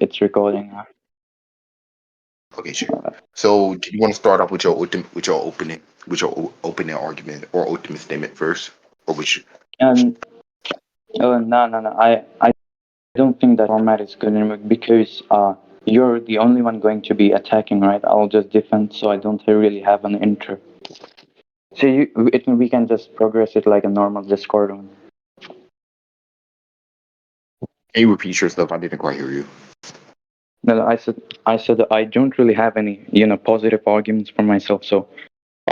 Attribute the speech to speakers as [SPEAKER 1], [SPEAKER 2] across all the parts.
[SPEAKER 1] it's recording now.
[SPEAKER 2] Okay, sure. So, do you want to start off with your opening argument or ultimate statement first, or which?
[SPEAKER 1] And no, no, no. I don't think that format is good anymore because you're the only one going to be attacking, right? I'll just defend, so I don't really have an intro. So we can just progress it like a normal Discord one.
[SPEAKER 2] Can you repeat yourself? I didn't quite hear you.
[SPEAKER 1] No, no, I said that I don't really have any, positive arguments for myself. So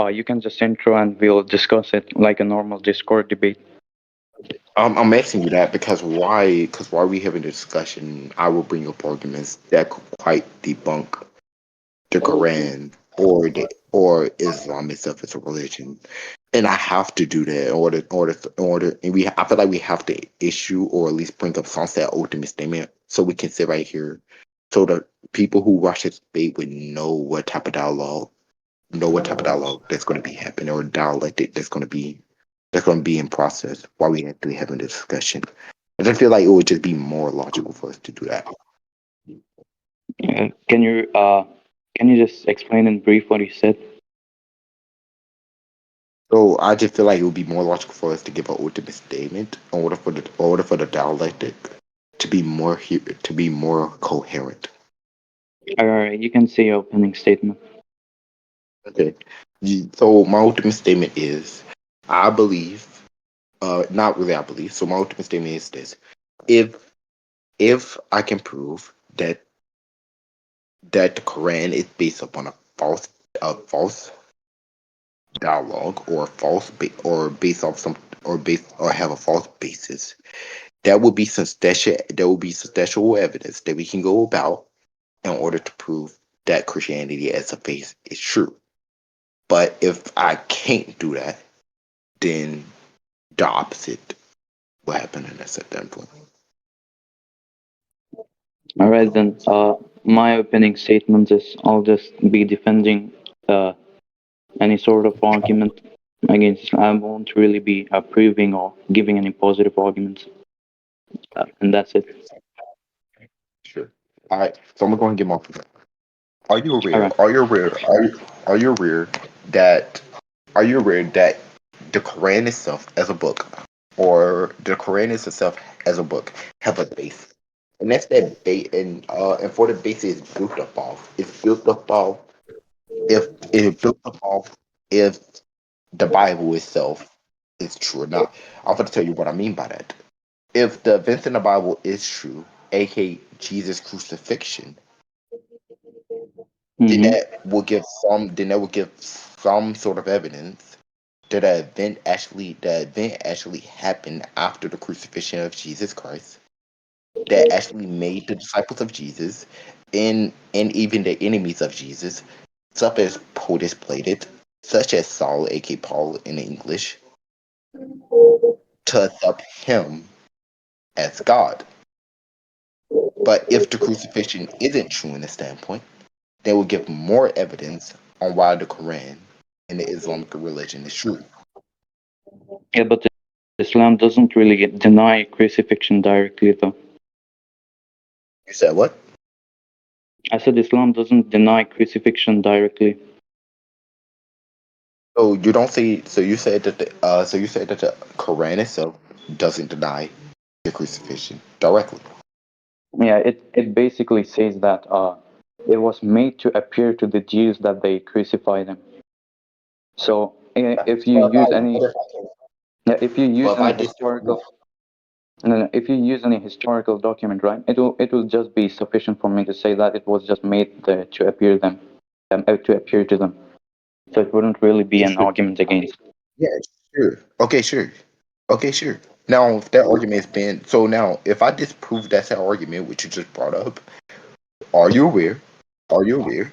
[SPEAKER 1] you can just intro and we'll discuss it like a normal Discord debate.
[SPEAKER 2] I'm asking you that because why? Because while we having a discussion, I will bring up arguments that could quite debunk the Quran or Islam itself as a religion, and I have to do that and I feel like we have to issue or at least bring up some sort of ultimate statement so we can sit right here, so the people who watch this debate would know what type of dialogue that's going to be happening or dialectic that's going to be in process while we actually having the discussion. I just feel like it would just be more logical for us to do that.
[SPEAKER 1] Can you just explain in brief what you said?
[SPEAKER 2] So I just feel like it would be more logical for us to give an ultimate statement in order for the dialectic to be more coherent.
[SPEAKER 1] All right, you can say your opening statement.
[SPEAKER 2] Okay. So my ultimate statement is I believe not really I believe. So my ultimate statement is this. If if I can prove that the Quran is based upon a false dialogue or or based off some or based or have a false basis, that would be substantial evidence that we can go about in order to prove that Christianity as a faith is true. But if I can't do that, then the opposite will happen and that's at that point.
[SPEAKER 1] All right, then. My opening statement is I'll just be defending uh, any sort of argument against. I won't really be approving or giving any positive arguments, and that's it.
[SPEAKER 2] Sure. All right. So I'm going to get my. Are you
[SPEAKER 1] All
[SPEAKER 2] aware?
[SPEAKER 1] right.
[SPEAKER 2] Are you aware? Are you aware that are you aware that the Quran itself as a book, or the Quran itself as a book, have a base, and that's that base, and for the base is built up off. It's built up off if it's built up off if the Bible itself is true or not. I'm going to tell you what I mean by that. If the events in the Bible is true, aka Jesus' crucifixion,
[SPEAKER 1] Mm-hmm.
[SPEAKER 2] then that will give some sort of evidence that the event actually happened after the crucifixion of Jesus Christ, that actually made the disciples of Jesus and even the enemies of Jesus, such as POTUS plated, such as Saul, aka Paul in English, to accept him as God. But if the crucifixion isn't true in this standpoint, they will give more evidence on why the Quran and the Islamic religion is true.
[SPEAKER 1] Yeah, but Islam doesn't really deny crucifixion directly, though.
[SPEAKER 2] You said what?
[SPEAKER 1] I said Islam doesn't deny crucifixion directly.
[SPEAKER 2] So you don't see. So you said that the Quran itself doesn't deny the crucifixion directly.
[SPEAKER 1] Yeah, it basically says that it was made to appear to the Jews that they crucified him. So if you
[SPEAKER 2] But
[SPEAKER 1] use any, yeah, if you use
[SPEAKER 2] if I
[SPEAKER 1] any
[SPEAKER 2] disagree,
[SPEAKER 1] historical, no, no, if you use any historical document, right, it will just be sufficient for me to say that it was just made to appear to appear to them. So it wouldn't really be
[SPEAKER 2] okay,
[SPEAKER 1] an
[SPEAKER 2] sure.
[SPEAKER 1] argument against.
[SPEAKER 2] Yeah, sure. Okay, sure. Okay, sure. Now, if that argument's been so now, if I disprove that argument, which you just brought up, are you aware? Are you aware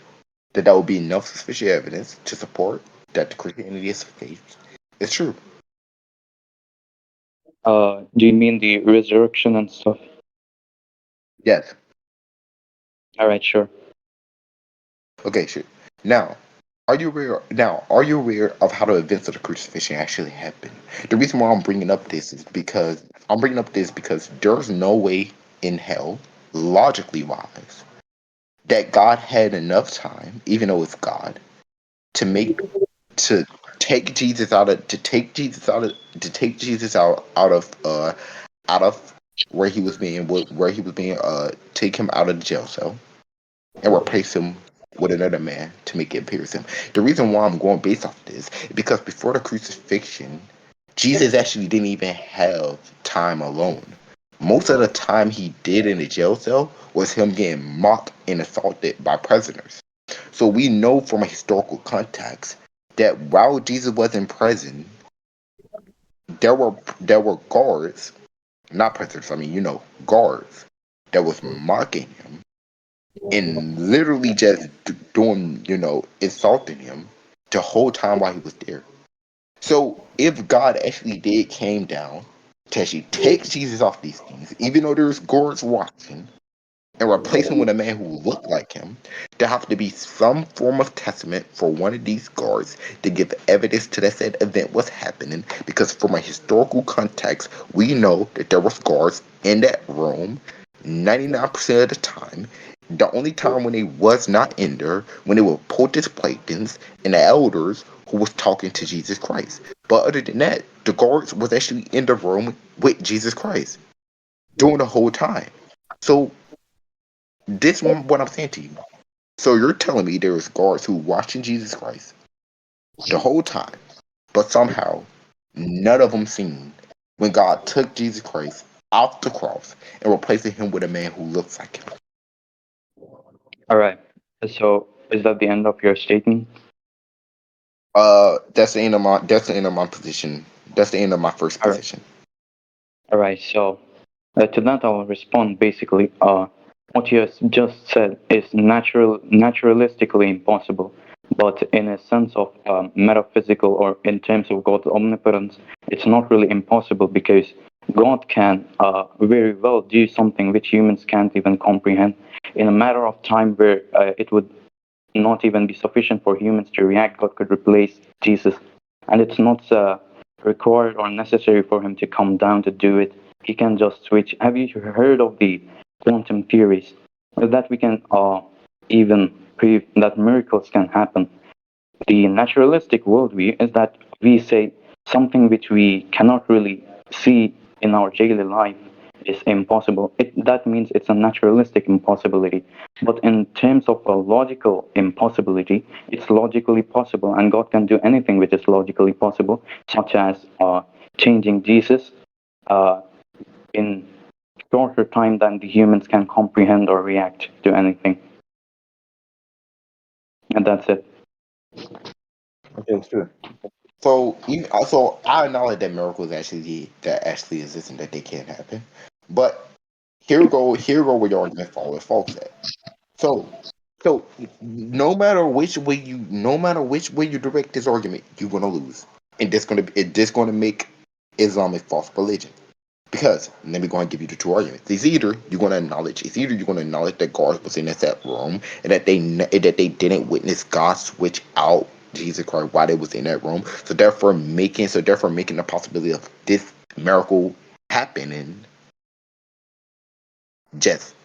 [SPEAKER 2] that that would be enough sufficient evidence to support that the Christianity is faith is true?
[SPEAKER 1] Do you mean the resurrection and stuff?
[SPEAKER 2] Yes.
[SPEAKER 1] All right, sure.
[SPEAKER 2] Okay, sure. Now, are you aware of how the events of the crucifixion actually happened? The reason why I'm bringing up this is because there's no way in hell. logically wise, that God had enough time, even though it's God, to make to take Jesus out of to take Jesus out of to take Jesus out of where he was being take him out of the jail cell and replace him with another man to make it pierce him. The reason why I'm going based off this is because before the crucifixion, Jesus actually didn't even have time alone. Most of the time he did in the jail cell was him getting mocked and assaulted by prisoners. So we know from a historical context that while Jesus was in prison, there were guards, not prisoners, I mean, guards that was mocking him and literally just doing, insulting him the whole time while he was there. So if God actually did came down to actually take Jesus off these things, even though there's guards watching, and replace him with a man who looked like him, there have to be some form of testament for one of these guards to give evidence to that said event was happening. Because from a historical context, we know that there was guards in that room 99% of the time. The only time when they was not in there, when they were Pontius Pilate's and the elders who was talking to Jesus Christ. But other than that, the guards was actually in the room with Jesus Christ during the whole time. So this one, what I'm saying to you. So you're telling me there was guards who watching Jesus Christ the whole time, but somehow none of them seen when God took Jesus Christ off the cross and replacing him with a man who looks like him.
[SPEAKER 1] All right. So is that the end of your statement?
[SPEAKER 2] That's the end of my position. That's the end of my first
[SPEAKER 1] All right.
[SPEAKER 2] position.
[SPEAKER 1] All right. So to that, I'll respond basically. What you just said is naturalistically impossible, but in a sense of metaphysical or in terms of God's omnipotence, it's not really impossible because God can very well do something which humans can't even comprehend in a matter of time where it would not even be sufficient for humans to react. God could replace Jesus, and it's not required or necessary for him to come down to do it. He can just switch. Have you heard of the quantum theories? That we can even prove that miracles can happen. The naturalistic worldview is that we say something which we cannot really see in our daily life is impossible. That means it's a naturalistic impossibility. But in terms of a logical impossibility, it's logically possible, and God can do anything which is logically possible, such as changing Jesus uh, in shorter time than the humans can comprehend or react to anything. And that's it.
[SPEAKER 2] Okay, sure. So also I acknowledge that miracles actually exist and that they can happen. But here go where your argument falls at. So so no matter which way you direct this argument, you're gonna lose. And this gonna make Islam a false religion. Because let me go and give you the two arguments. It's either you're gonna acknowledge that God was in that room and that they didn't witness God switch out Jesus Christ while they was in that room. So therefore making the possibility of this miracle happening just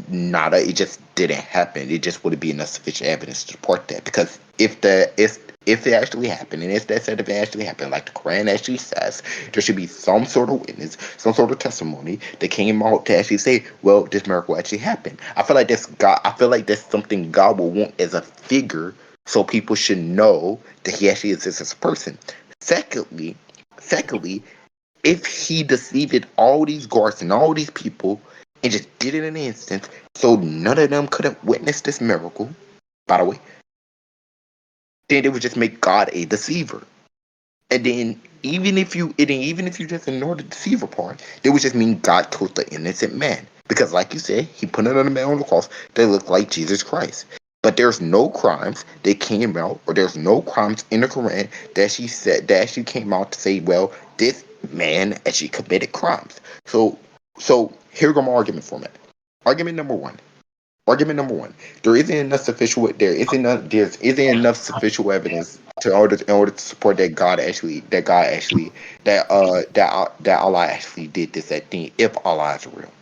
[SPEAKER 2] nada, it just didn't happen. It just wouldn't be enough sufficient evidence to support that. Because if it actually happened, and if that said if it actually happened, like the Quran actually says, there should be some sort of witness, some sort of testimony that came out to actually say, well, this miracle actually happened. I feel like that's something God will want as a figure, so people should know that He actually exists as a person. Secondly, secondly, if he deceived all these guards and all these people and just did it in an instant, so none of them could have witnessed this miracle, by the way, then it would just make God a deceiver. And then even if you just ignore the deceiver part, it would just mean God killed the innocent man. Because like you said, he put another man on the cross that looked like Jesus Christ. But there's no crimes that came out, or there's no crimes in the Quran that she came out to say, well, this man actually committed crimes. So here go my argument for that. Argument number one. Argument number one: there isn't enough sufficient evidence in order to support that Allah actually did this thing if Allah is real.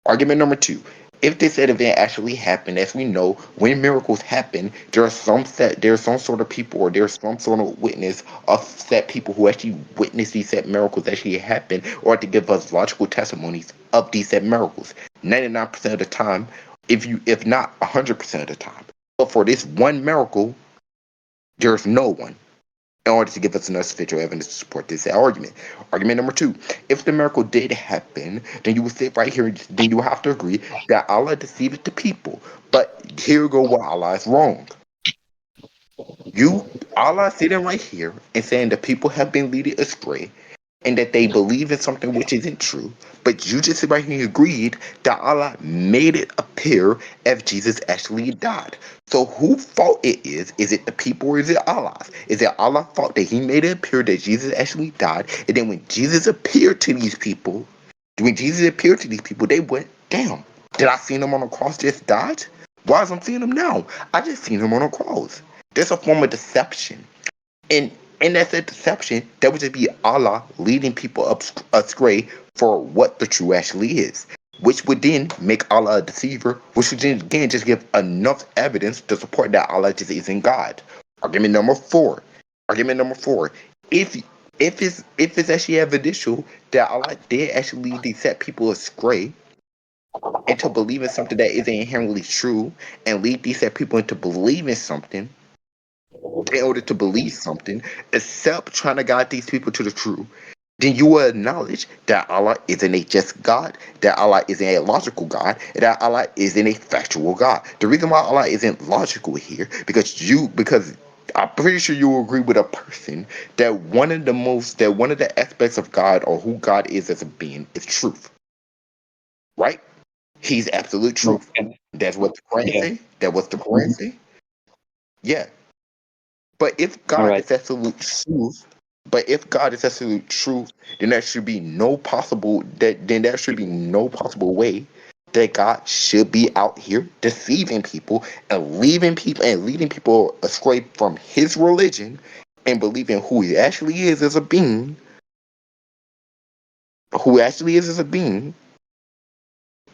[SPEAKER 2] Argument number two. If this said event actually happened, as we know, when miracles happen, there's some sort of people or there's some sort of witness of set people who actually witness these set miracles actually happen or to give us logical testimonies of these set miracles. 99% of the time, if not 100% of the time. But for this one miracle, there's no one in order to give us enough sufficient evidence to support this argument. Argument number two, if the miracle did happen, then you would sit right here, then you have to agree that Allah deceived the people. But here go where Allah is wrong. You, Allah sitting right here and saying the people have been leading astray and that they believe in something which isn't true. But you just right here agreed that Allah made it appear as Jesus actually died. So whose fault it is? Is it the people or is it Allah's? Is it Allah's fault that he made it appear that Jesus actually died? And then when Jesus appeared to these people, they went, damn, did I see him on the cross just died? Why is I'm seeing him now? I just seen him on a cross. There's a form of deception. And that's a deception that would just be Allah leading people up astray for what the true actually is, which would then make Allah a deceiver, which would then again just give enough evidence to support that Allah just isn't God. Argument number four. Argument number four. If if it's actually evidential that Allah did actually set people astray into believing something that isn't inherently true and lead these set people into believing something in order to believe something, except trying to guide these people to the truth, then you will acknowledge that Allah isn't a just God, that Allah isn't a logical God, and that Allah isn't a factual God. The reason why Allah isn't logical here, because I'm pretty sure you will agree with a person that one of the aspects of God or who God is as a being is truth, right? He's absolute truth.
[SPEAKER 1] Okay.
[SPEAKER 2] That's what the Quran
[SPEAKER 1] Yeah.
[SPEAKER 2] say. That what the Quran
[SPEAKER 1] Mhm.
[SPEAKER 2] say. Yeah. But if
[SPEAKER 1] All
[SPEAKER 2] God
[SPEAKER 1] right.
[SPEAKER 2] is absolute truth, but if God is absolute truth, then there should be no possible that then there should be no possible way that God should be out here deceiving people and leading people astray from his religion and believing who he actually is as a being, who actually is as a being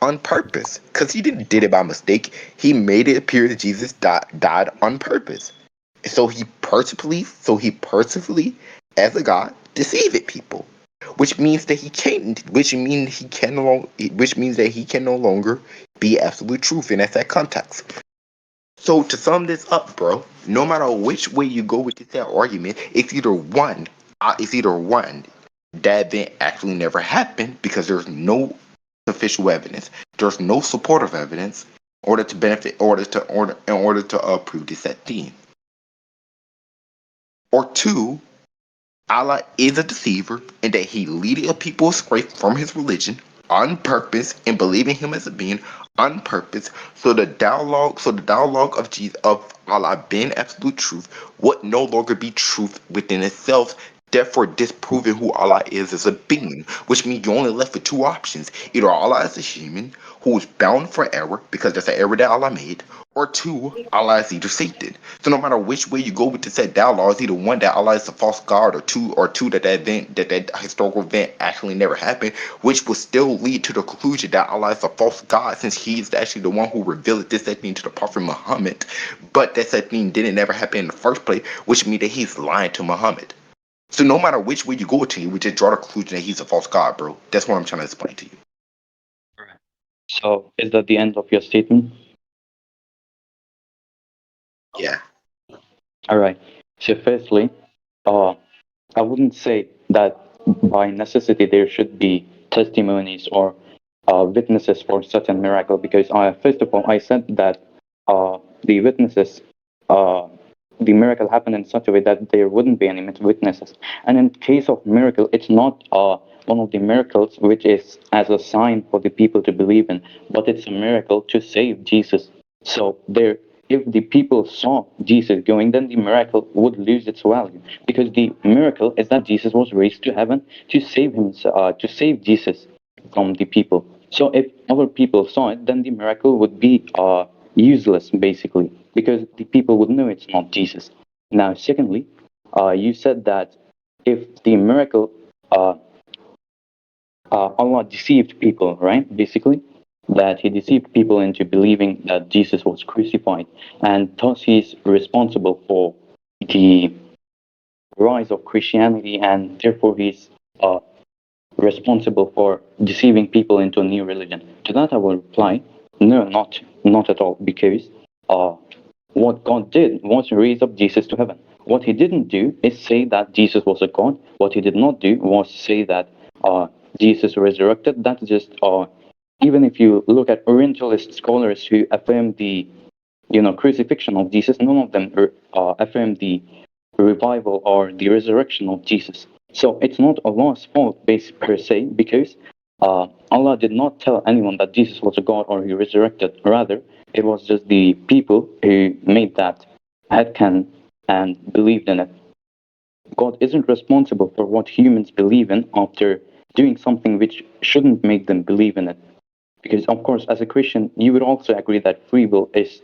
[SPEAKER 2] on purpose. Because he didn't did it by mistake. He made it appear that Jesus died on purpose. So he purposefully, as a god, deceived people, which means that he can't, which means that he can no longer be absolute truth, and that's that context. So to sum this up, bro, no matter which way you go with this argument, it's either one that event actually never happened because there's no official evidence, there's no supportive evidence in order to prove this at theme, or two, Allah is a deceiver and that he leading a people astray from his religion on purpose and believing him as a being on purpose. So the dialogue of Jesus of Allah being absolute truth would no longer be truth within itself, therefore disproving who Allah is as a being, which means you're only left with two options. Either Allah is a human who is bound for error because that's an error that Allah made, or two, Allah is either Satan. So no matter which way you go with the set dialogue, it's either one that Allah is a false god, or two that historical event actually never happened, which will still lead to the conclusion that Allah is a false god since he's actually the one who revealed this that thing to the Prophet Muhammad. But that said thing didn't never happen in the first place, which means that he's lying to Muhammad. So no matter which way you go to, you would just draw the conclusion that he's a false god, bro. That's what I'm trying to explain to you.
[SPEAKER 1] All right. So is that the end of your statement?
[SPEAKER 2] Yeah.
[SPEAKER 1] All right. So firstly, uh, I wouldn't say that by necessity there should be testimonies or witnesses for such a miracle because first of all, I said that the witnesses, uh, the miracle happened in such a way that there wouldn't be any witnesses. And in case of miracle, it's not one of the miracles which is as a sign for the people to believe in, but it's a miracle to save Jesus. So there, if the people saw Jesus going, then the miracle would lose its value because the miracle is that Jesus was raised to heaven to save him, to save Jesus from the people. So if our people saw it, then the miracle would be useless basically because the people would know it's not Jesus. Now, secondly, you said that if the miracle, Allah deceived people, right? Basically. that he deceived people into believing that Jesus was crucified, and thus he's responsible for the rise of Christianity, and therefore he's responsible for deceiving people into a new religion. To that, I will reply, no, not at all, because uh, what God did was raise up Jesus to heaven. What he didn't do is say that Jesus was a God. What he did not do was say that Jesus resurrected. That's just even if you look at Orientalist scholars who affirm the crucifixion of Jesus, none of them affirm the revival or the resurrection of Jesus. So it's not Allah's fault per se, because Allah did not tell anyone that Jesus was a God or he resurrected. Rather, it was just the people who made that headcanon and believed in it. God isn't responsible for what humans believe in after doing something which shouldn't make them believe in it. Because, of course, as a Christian, you would also agree that free will is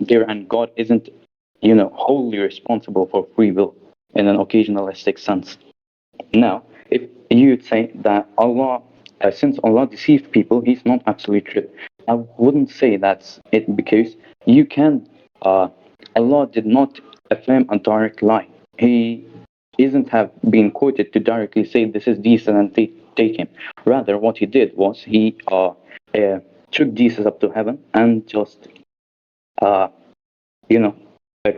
[SPEAKER 1] there, and God isn't, wholly responsible for free will in an occasionalistic sense. Now, if you'd say that Allah, since Allah deceived people, He's not absolute truth, I wouldn't say that's it, because you can, Allah did not affirm a direct lie. He isn't have been quoted to directly say this is decent and take him. Rather, what he did was he took Jesus up to heaven and just uh, you know,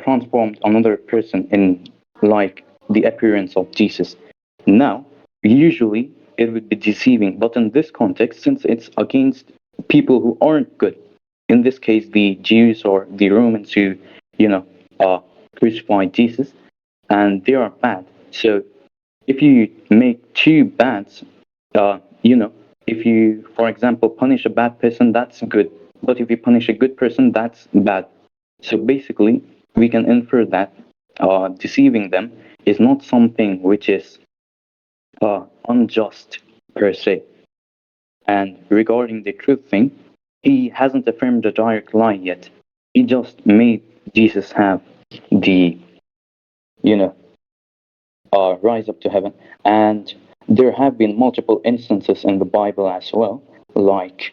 [SPEAKER 1] transformed another person in like the appearance of Jesus. Now, usually it would be deceiving, but in this context, since it's against people who aren't good, in this case, the Jews or the Romans who, you know, uh, crucified Jesus, and they are bad. So if you make two bads, you know, if you, for example, punish a bad person, that's good. But if you punish a good person, that's bad. So basically, we can infer that deceiving them is not something which is unjust per se. And regarding the truth thing, he hasn't affirmed a direct lie yet. He just made Jesus have the, you know, rise up to heaven. And there have been multiple instances in the Bible as well, like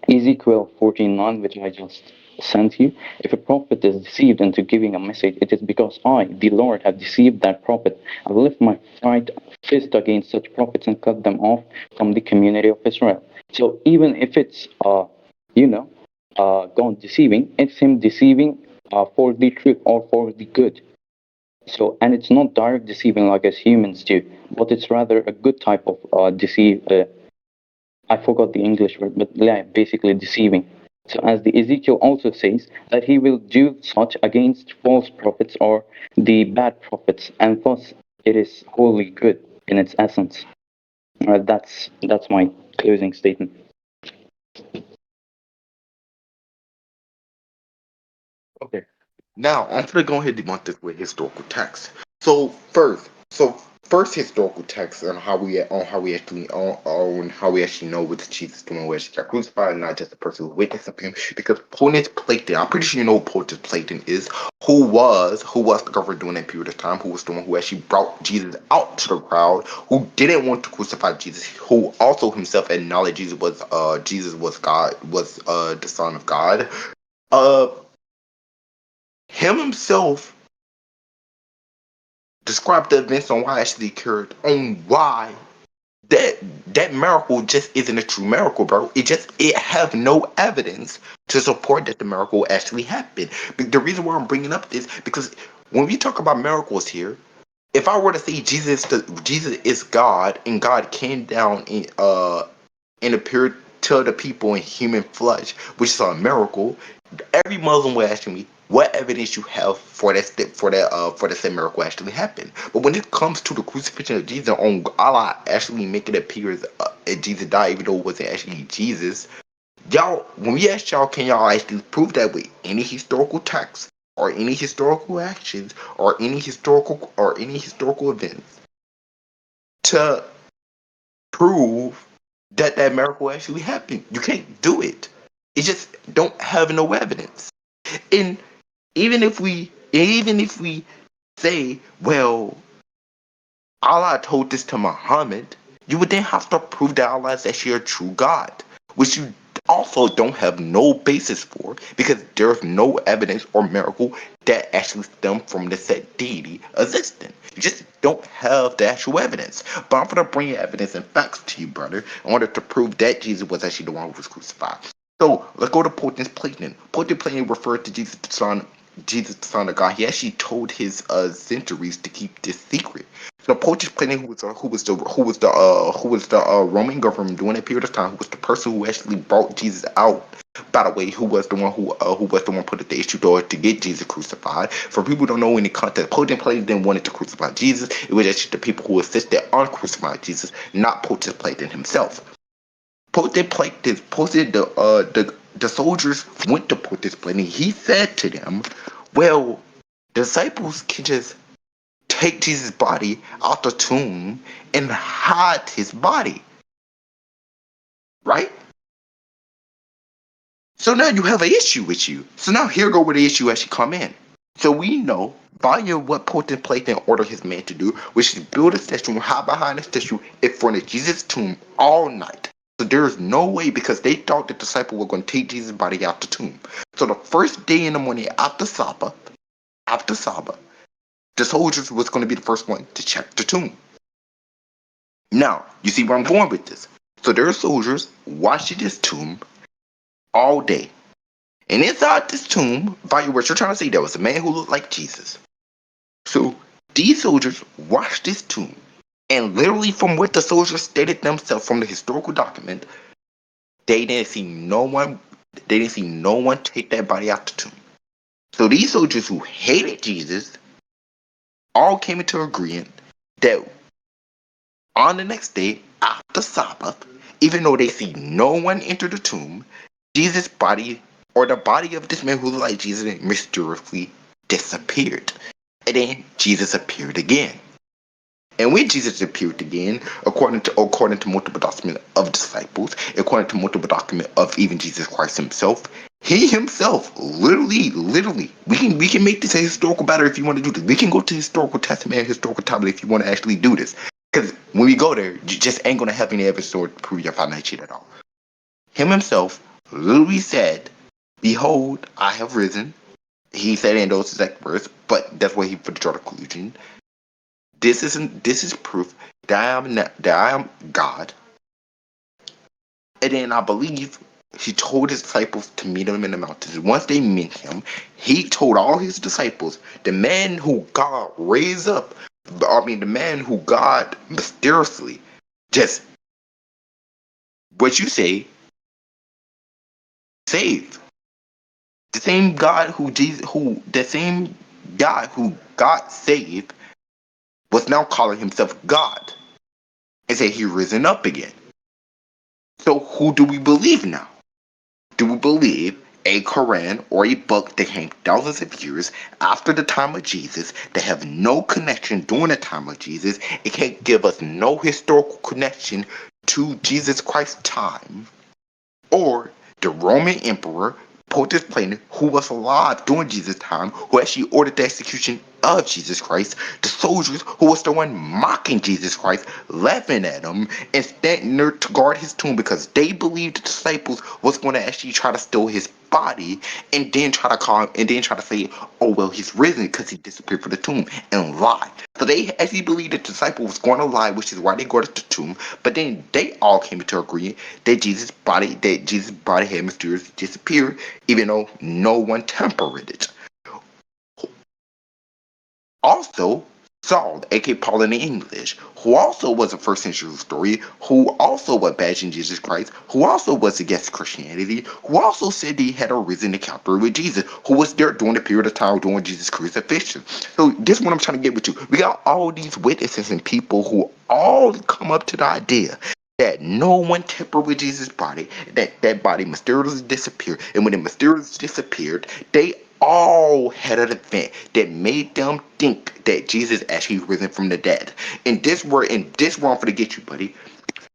[SPEAKER 1] Ezekiel 14:9, which I just sent you. If a prophet is deceived into giving a message, it is because I, the Lord, have deceived that prophet. I will lift my right fist against such prophets and cut them off from the community of Israel. So even if it's, you know, God deceiving, it's Him deceiving for the truth or for the good. So, and it's not direct deceiving like as humans do, but it's rather a good type of deceive. I forgot the English word, but yeah, basically deceiving. So, as the Ezekiel also says, that he will do such against false prophets or the bad prophets, and thus it is wholly good in its essence. That's my closing statement.
[SPEAKER 2] Okay. Now I'm gonna go ahead and debunk this with historical text. So first historical text on how we actually know what Jesus doing where she got crucified, not just the person who witnessed of him. Because Pontius Pilate, I'm pretty sure you know who Pontius Pilate is, who was the governor during that period of time, who was the one who actually brought Jesus out to the crowd, who didn't want to crucify Jesus, who also himself acknowledged Jesus was God, was the Son of God. Uh Him himself described the events on why it actually occurred, on why that that miracle just isn't a true miracle, bro. It have no evidence to support that the miracle actually happened. But the reason why I'm bringing up this because when we talk about miracles here, if I were to say Jesus is God and God came down and appeared to the people in human flesh, which is a miracle, every Muslim will ask me what evidence you have for that same miracle actually happened. But when it comes to the crucifixion of Jesus on Allah actually making it appear as Jesus died, even though it wasn't actually Jesus, y'all, when we ask y'all, can y'all actually prove that with any historical text or any historical actions or any historical events to prove that that miracle actually happened? You can't do it. It just don't have no evidence. And even if we say, well, Allah told this to Muhammad, you would then have to prove that Allah is actually a true God. which you also don't have no basis for because there's no evidence or miracle that actually stem from the said deity existing. You just don't have the actual evidence. But I'm going to bring evidence and facts to you, brother, in order to prove that Jesus was actually the one who was crucified. So let's go to Pontius Pilate. Pontius Pilate referred to Jesus, the Son of God. He actually told his centuries to keep this secret. So Pontius Pilate, who was the Roman government during that period of time, who was the person who actually brought Jesus out. By the way, who was the one put the issue door to get Jesus crucified. For people who don't know any context, Pontius Pilate didn't want it to crucify Jesus. It was actually the people who insisted on crucifying Jesus, not Pontius Pilate himself. Pontius Pilate posted the soldiers went to Pontius Pilate and he said to them, "Well, disciples can just take Jesus' body out the tomb and hide his body, right? So now you have an issue with you. So now here go where the issue actually come in. So we know via what Pontius Pilate ordered his men to do, which is build a statue, hide behind a statue in front of Jesus' tomb all night. So there is no way because they thought the disciple were going to take Jesus' body out the tomb. So the first day in the morning after Saba, the soldiers was going to be the first one to check the tomb. Now, you see where I'm going with this. So there are soldiers watching this tomb all day. And inside this tomb, via what you're trying to say, there was a man who looked like Jesus. So these soldiers watched this tomb. And literally from what the soldiers stated themselves from the historical document, they didn't see no one take that body out the tomb. So these soldiers who hated Jesus all came into agreement that on the next day after Sabbath, even though they see no one enter the tomb, Jesus' body or the body of this man who looked like Jesus mysteriously disappeared. And then Jesus appeared again. And when Jesus appeared again, according to multiple documents of disciples, according to multiple documents of even Jesus Christ himself, he himself literally, we can make this a historical matter if you want to do this. We can go to historical testament and historical tablet if you want to actually do this. Because when we go there, you just ain't gonna have any evidence to prove your financial at all. Him himself literally said, "Behold, I have risen." He said in those exact words, but that's where he put the draw the conclusion. This is proof that I am God. And then I believe he told his disciples to meet him in the mountains. Once they met him, he told all his disciples, the man who God raised up, the man who God mysteriously just what you say saved. The same God who God saved was now calling himself God and said he risen up again. So who do we believe now? Do we believe a Quran or a book that came thousands of years after the time of Jesus that have no connection during the time of Jesus? It can't give us no historical connection to Jesus Christ's time, or the Roman Emperor Pontius Pilate, who was alive during Jesus' time, who actually ordered the execution of Jesus Christ, the soldiers who was the one mocking Jesus Christ, laughing at him, and standing there to guard his tomb because they believed the disciples was going to actually try to steal his body and then try to call him and then try to say, oh well, he's risen because he disappeared from the tomb and lie. So they actually believed the disciple was going to lie, which is why they guarded the tomb. But then they all came into agreement that Jesus' body had mysteriously disappeared, even though no one tampered it. Also, Saul, aka Paul in the English, who also was a first century story, who also was bashing Jesus Christ, who also was against Christianity, who also said he had arisen encounter with Jesus, who was there during the period of time during Jesus' crucifixion. So this is what I'm trying to get with you. We got all these witnesses and people who all come up to the idea that no one tampered with Jesus' body, that body mysteriously disappeared, and when it mysteriously disappeared, they all had an event that made them think that Jesus actually risen from the dead. And this where I'm gonna get you, buddy.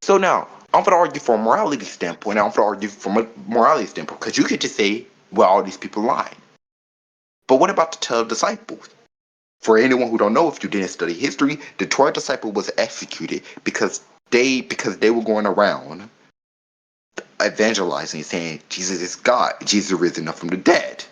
[SPEAKER 2] So now I'm gonna argue from a morality standpoint. I'm gonna argue from a morality standpoint because you could just say, well, all these people lied. But what about the 12 disciples? For anyone who don't know, if you didn't study history, the 12 disciples was executed because they were going around evangelizing, saying Jesus is God, Jesus risen up from the dead.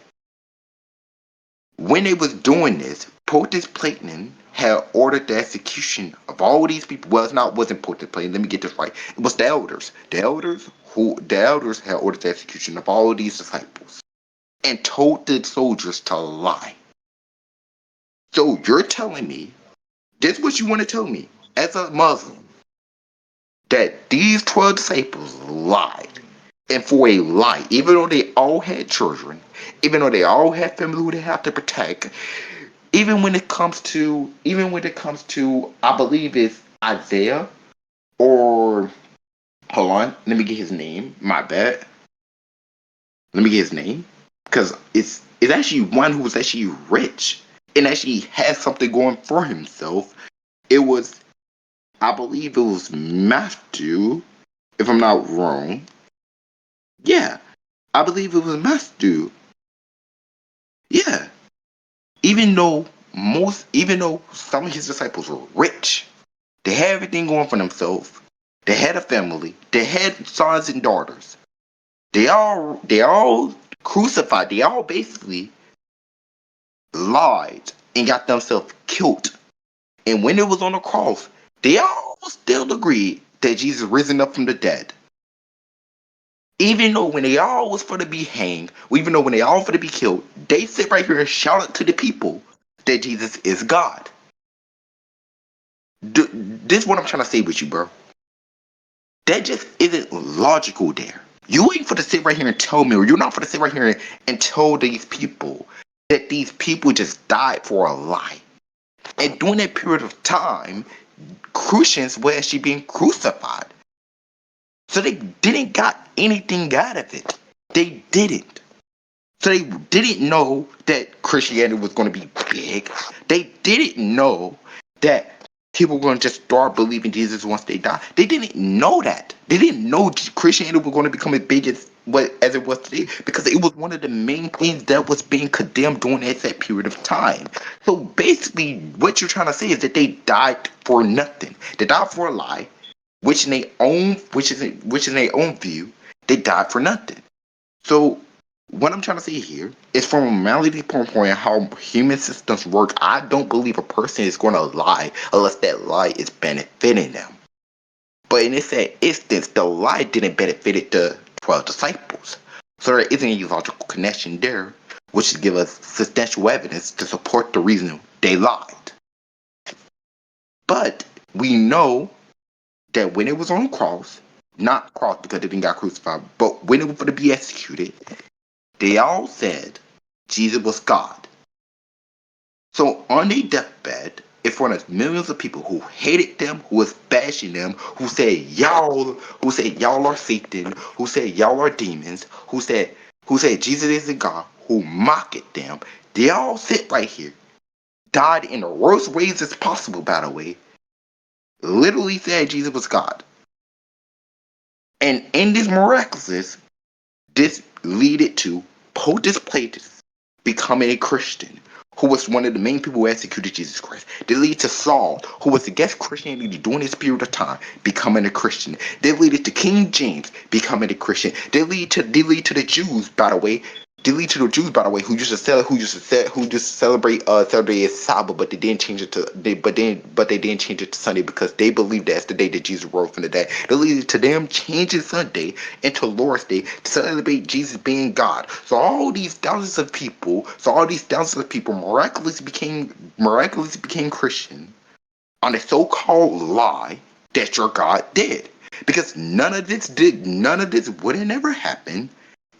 [SPEAKER 2] When they was doing this, Pontius Platinum had ordered the execution of all these people. Well, wasn't Pontius Platinum. Let me get this right. It was the elders. The elders had ordered the execution of all of these disciples and told the soldiers to lie. So you're telling me this is what you want to tell me as a Muslim that these 12 disciples lied. And for a lie, even though they all had children, even though they all had family who they have to protect, even when it comes to I believe it's Isaiah or hold on, let me get his name. My bad. Let me get his name. Because it's actually one who was actually rich and actually had something going for himself. It was I believe it was Matthew, if I'm not wrong. Yeah. I believe it was Matthew. Yeah. Even though some of his disciples were rich, they had everything going for themselves. They had a family. They had sons and daughters. They all crucified. They all basically lied and got themselves killed. And when it was on the cross, they all still agreed that Jesus risen up from the dead. Even though when they all was for to be hanged, even though when they all for to be killed, they sit right here and shout out to the people that Jesus is God. This is what I'm trying to say with you, bro. That just isn't logical there. You ain't for to sit right here and tell me, or you're not for to sit right here and tell these people that these people just died for a lie. And during that period of time, Christians were actually being crucified. So they didn't got anything out of it. They didn't. So they didn't know that Christianity was going to be big. They didn't know that people were going to just start believing Jesus once they die. They didn't know that. They didn't know Christianity was going to become as big as it was today because it was one of the main things that was being condemned during that period of time. So basically, what you're trying to say is that they died for nothing. They died for a lie, which in their own view, they died for nothing. So what I'm trying to say here is from a morality point how human systems work. I don't believe a person is going to lie unless that lie is benefiting them. But in this instance, the lie didn't benefit the 12 disciples. So there isn't any logical connection there, which gives us substantial evidence to support the reason they lied. But we know that when it was on the cross, not cross because they didn't got crucified, but when it was going to be executed, they all said Jesus was God. So on their deathbed, in front of millions of people who hated them, who was bashing them, who said y'all are Satan, who said y'all are demons, who said Jesus isn't God, who mocked them, they all sit right here, died in the worst ways as possible, by the way, literally said Jesus was God. And in this miraculous, this leaded to Pontius Pilatus becoming a Christian, who was one of the main people who executed Jesus Christ. They lead to Saul, who was against Christianity during this period of time, becoming a Christian. They lead to King James becoming a Christian. They lead to the Jews, by the way. They lead to the Jews, by the way, who just celebrate Sabbath, but they didn't change it to they didn't change it to Sunday because they believed that's the day that Jesus rose from the dead. They lead to them changing Sunday into Lord's Day to celebrate Jesus being God. So all these thousands of people miraculously became Christian on a so-called lie that your God did. Because none of this would have never happened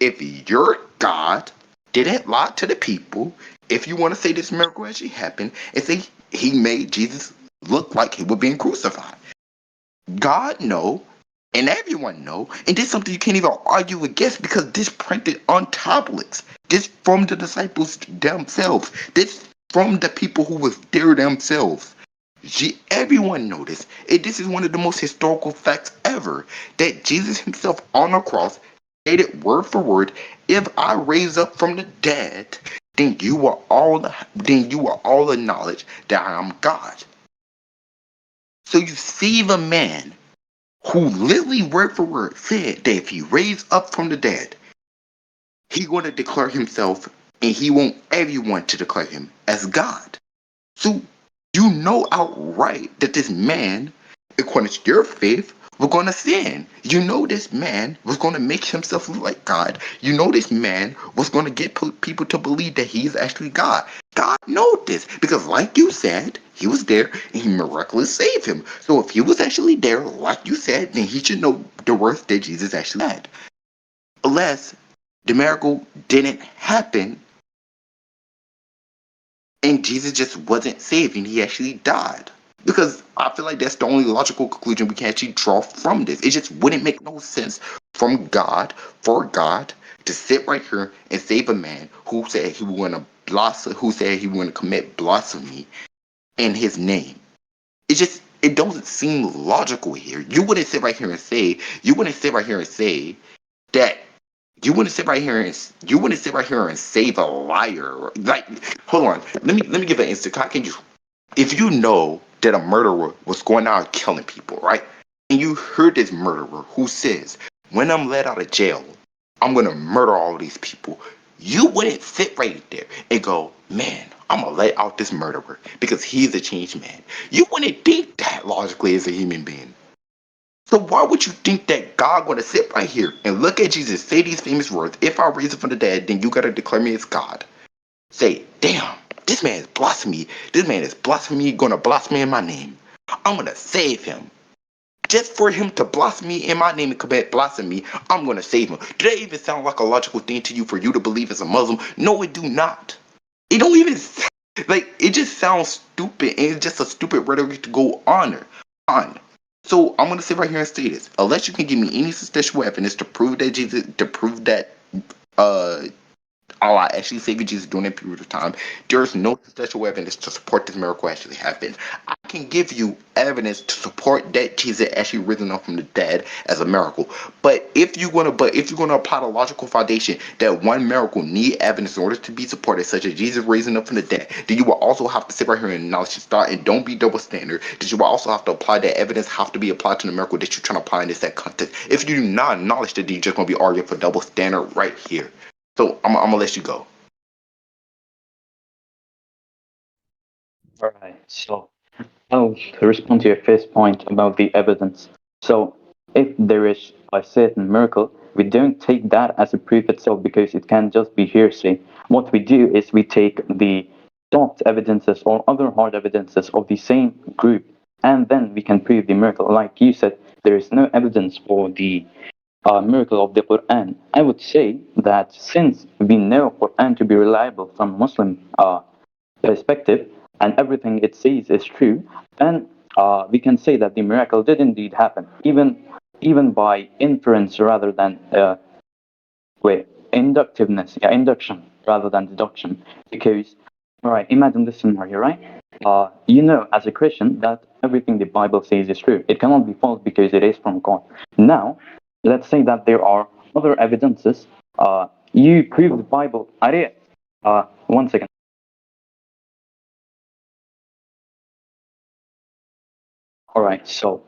[SPEAKER 2] if your God didn't lie to the people. If you want to say this miracle actually happened, and say he made Jesus look like he was being crucified. God know, and everyone know, and this is something you can't even argue against because this printed on tablets. This from the disciples themselves. This from the people who was there themselves. Everyone noticed. And this is one of the most historical facts ever that Jesus himself on the cross stated word for word, "If I raise up from the dead, then you will all acknowledge that I am God." So you see the man who literally word for word said that if he raised up from the dead, he going to declare himself and he want everyone to declare him as God. So you know outright that this man, according to your faith, was going to sin. You know this man was going to make himself look like God. You know this man was going to get people to believe that he is actually God. God know this because, like you said, he was there and he miraculously saved him. So if he was actually there, like you said, then he should know the worth that Jesus actually had. Unless the miracle didn't happen and Jesus just wasn't saved and he actually died. Because I feel like that's the only logical conclusion we can actually draw from this. It just wouldn't make no sense from God, for God, to sit right here and save a man who said he would want to blossom, who said he would want to commit blasphemy in his name. It doesn't seem logical here. You wouldn't sit right here and say that you wouldn't sit right here and save a liar. Like, hold on, let me give an instant. Can you, if you know that a murderer was going out killing people, right? And you heard this murderer who says, "When I'm let out of jail, I'm gonna murder all these people." You wouldn't sit right there and go, "Man, I'm gonna let out this murderer because he's a changed man." You wouldn't think that logically as a human being. So why would you think that God gonna sit right here and look at Jesus, say these famous words, "If I raise him from the dead, then you gotta declare me as God." Say, "Damn, this man is blasphemy. This man is blasphemy, gonna blaspheme in my name. I'm gonna save him. Just for him to blaspheme in my name and commit blasphemy, I'm gonna save him." Do that even sound like a logical thing to you for you to believe as a Muslim? No, it do not. It don't even like it just sounds stupid and it's just a stupid rhetoric to go on. So I'm gonna sit right here and say this. Unless you can give me any substantial evidence to prove that uh Allah actually saved Jesus during that period of time, there is no substantial evidence to support this miracle actually happened. I can give you evidence to support that Jesus actually risen up from the dead as a miracle. But if you're gonna apply the logical foundation that one miracle need evidence in order to be supported, such as Jesus raising up from the dead, then you will also have to sit right here and acknowledge this thought and don't be double standard. That you will also have to apply that evidence have to be applied to the miracle that you're trying to apply in this that context. If you do not acknowledge that, then you're just gonna be arguing for double standard right here. So I'm gonna let you go.
[SPEAKER 1] All right. So I'll respond to your first point about the evidence. So, if there is a certain miracle, we don't take that as a proof itself because it can just be hearsay. What we do is we take the soft evidences or other hard evidences of the same group, and then we can prove the miracle. Like you said, there is no evidence for the miracle of the Quran. I would say that since we know Quran to be reliable from Muslim perspective and everything it says is true, then we can say that the miracle did indeed happen, even by inference rather than wait, inductiveness, yeah, induction rather than deduction. Because, all right, imagine this scenario, right? You know, as a Christian, that everything the Bible says is true. It cannot be false because it is from God. Now, let's say that there are other evidences. You prove the Bible. One second. All right, so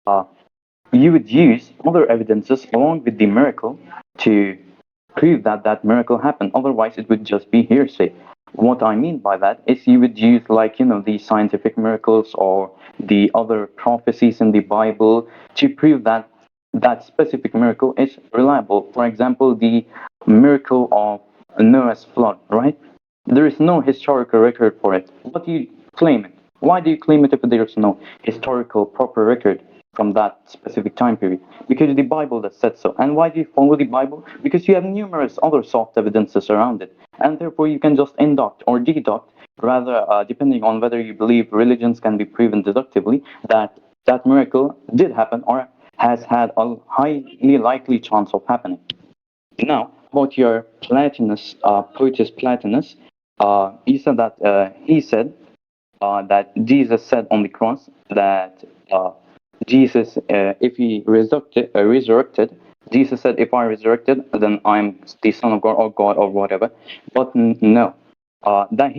[SPEAKER 1] uh, you would use other evidences along with the miracle to prove that that miracle happened. Otherwise, it would just be hearsay. What I mean by that is you would use, like, you know, the scientific miracles or the other prophecies in the Bible to prove that that specific miracle is reliable. For example, the miracle of Noah's flood, right? There is no historical record for it. But you claim it. Why do you claim it if there is no historical proper record from that specific time period? Because the Bible that said so. And why do you follow the Bible? Because you have numerous other soft evidences around it. And therefore you can just induct or deduct, rather, depending on whether you believe religions can be proven deductively, that that miracle did happen or has had a highly likely chance of happening. Now, about your Platinus, Poetus Platinus, he said that Jesus said on the cross that Jesus, if he resurrected, Jesus said, "If I resurrected, then I'm the Son of God or whatever." But no, that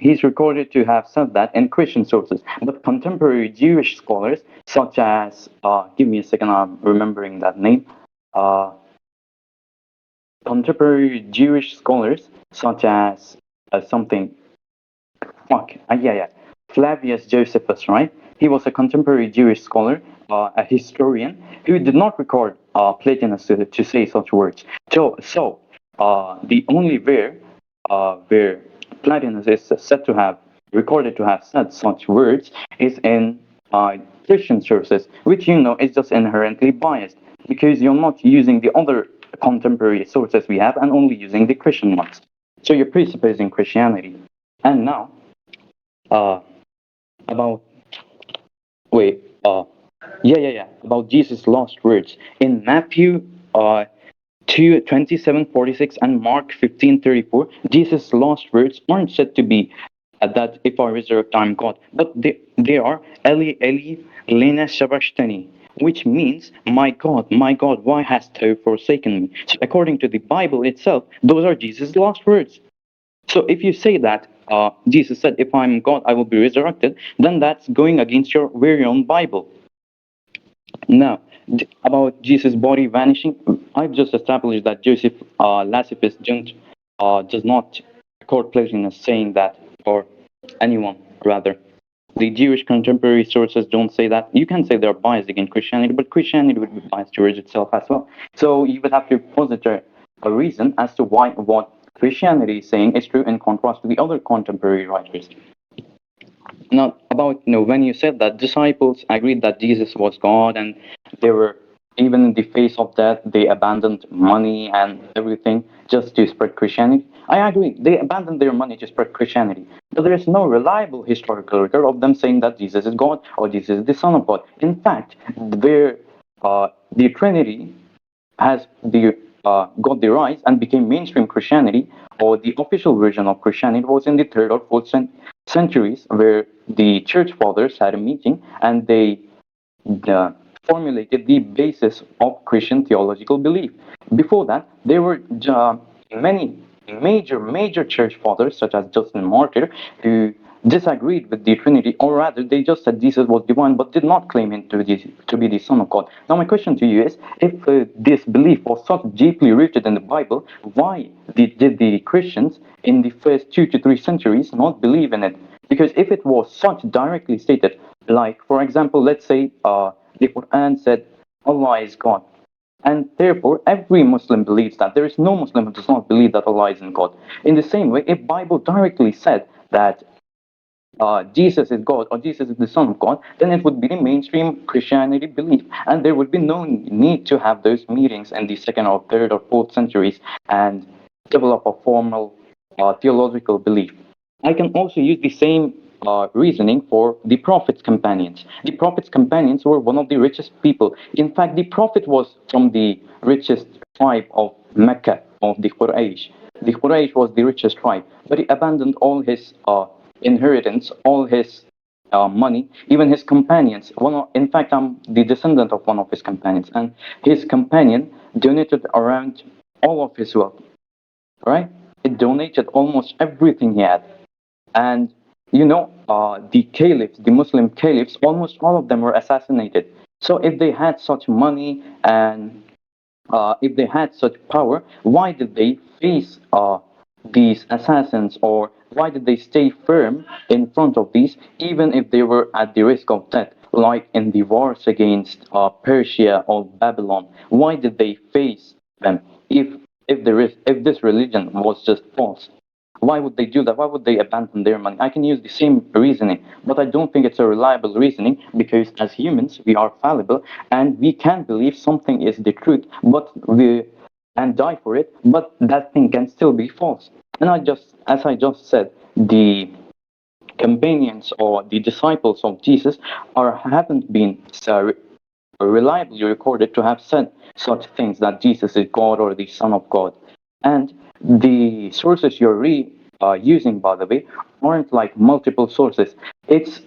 [SPEAKER 1] he's recorded to have said that in Christian sources. But contemporary Jewish scholars, such as, give me a second, I'm remembering that name. Uh, Contemporary Jewish scholars, such as something, fuck, yeah, Flavius Josephus, right? He was a contemporary Jewish scholar, a historian, who did not record Plotinus to say such words. So, the only where Plotinus is said to have recorded to have said such words is in Christian sources, which you know is just inherently biased because you're not using the other contemporary sources we have and only using the Christian ones. So you're presupposing Christianity. And now, uh, about wait, about Jesus' last words in Matthew 2:27-46 and Mark 15:34. Jesus' last words aren't said to be that if I resurrect, I'm God, but they are Eli Eli lena sabachthani, which means my God, why hast thou forsaken me? So according to the Bible itself, those are Jesus' last words. So if you say that Jesus said, "If I'm God, I will be resurrected," then that's going against your very own Bible. Now, about Jesus' body vanishing, I've just established that Joseph Lassifus does not record Plotinus saying that, or anyone rather. The Jewish contemporary sources don't say that. You can say they're biased against Christianity, but Christianity would be biased towards itself as well. So you would have to posit a reason as to why what Christianity is saying is true in contrast to the other contemporary writers. Now, about when you said that disciples agreed that Jesus was God, and they were even in the face of death, they abandoned money and everything just to spread Christianity. I agree, they abandoned their money to spread Christianity, but there is no reliable historical record of them saying that Jesus is God or Jesus is the Son of God. In fact, where the Trinity has got the rise and became mainstream Christianity, or the official version of Christianity was in the third or fourth centuries, where the church fathers had a meeting and they uh, formulated the basis of Christian theological belief. Before that, there were many major church fathers, such as Justin Martyr, who disagreed with the Trinity, or rather, they just said Jesus was divine, but did not claim him to be the Son of God. Now, my question to you is: if this belief was so deeply rooted in the Bible, why did the Christians in the first 2 to 3 centuries not believe in it? Because if it was such directly stated, like for example, let's say the Quran said Allah is God, and therefore every Muslim believes that. There is no Muslim who does not believe that Allah is in God. In the same way, if Bible directly said that Jesus is God or Jesus is the Son of God, then it would be the mainstream Christianity belief, and there would be no need to have those meetings in the second or third or fourth centuries and develop a formal theological belief. I can also use the same reasoning for the Prophet's companions. The Prophet's companions were one of the richest people. In fact, the Prophet was from the richest tribe of Mecca, of the Quraysh. The Quraysh was the richest tribe, but he abandoned all his inheritance, all his money, even his companions. In fact, I'm the descendant of one of his companions, and his companion donated around all of his wealth, right? It donated almost everything he had. And the caliphs, the Muslim caliphs, almost all of them were assassinated. So if they had such money and if they had such power, why did they face these assassins, or why did they stay firm in front of these, even if they were at the risk of death, like in the wars against Persia or Babylon? Why did they face them if this religion was just false? Why would they do that? Why would they abandon their money? I can use the same reasoning, but I don't think it's a reliable reasoning because as humans, we are fallible and we can believe something is the truth, and die for it, but that thing can still be false. And as I just said, the companions or the disciples of Jesus haven't been reliably recorded to have said such things that Jesus is God or the Son of God. And the sources you're using, by the way, aren't like multiple sources. It's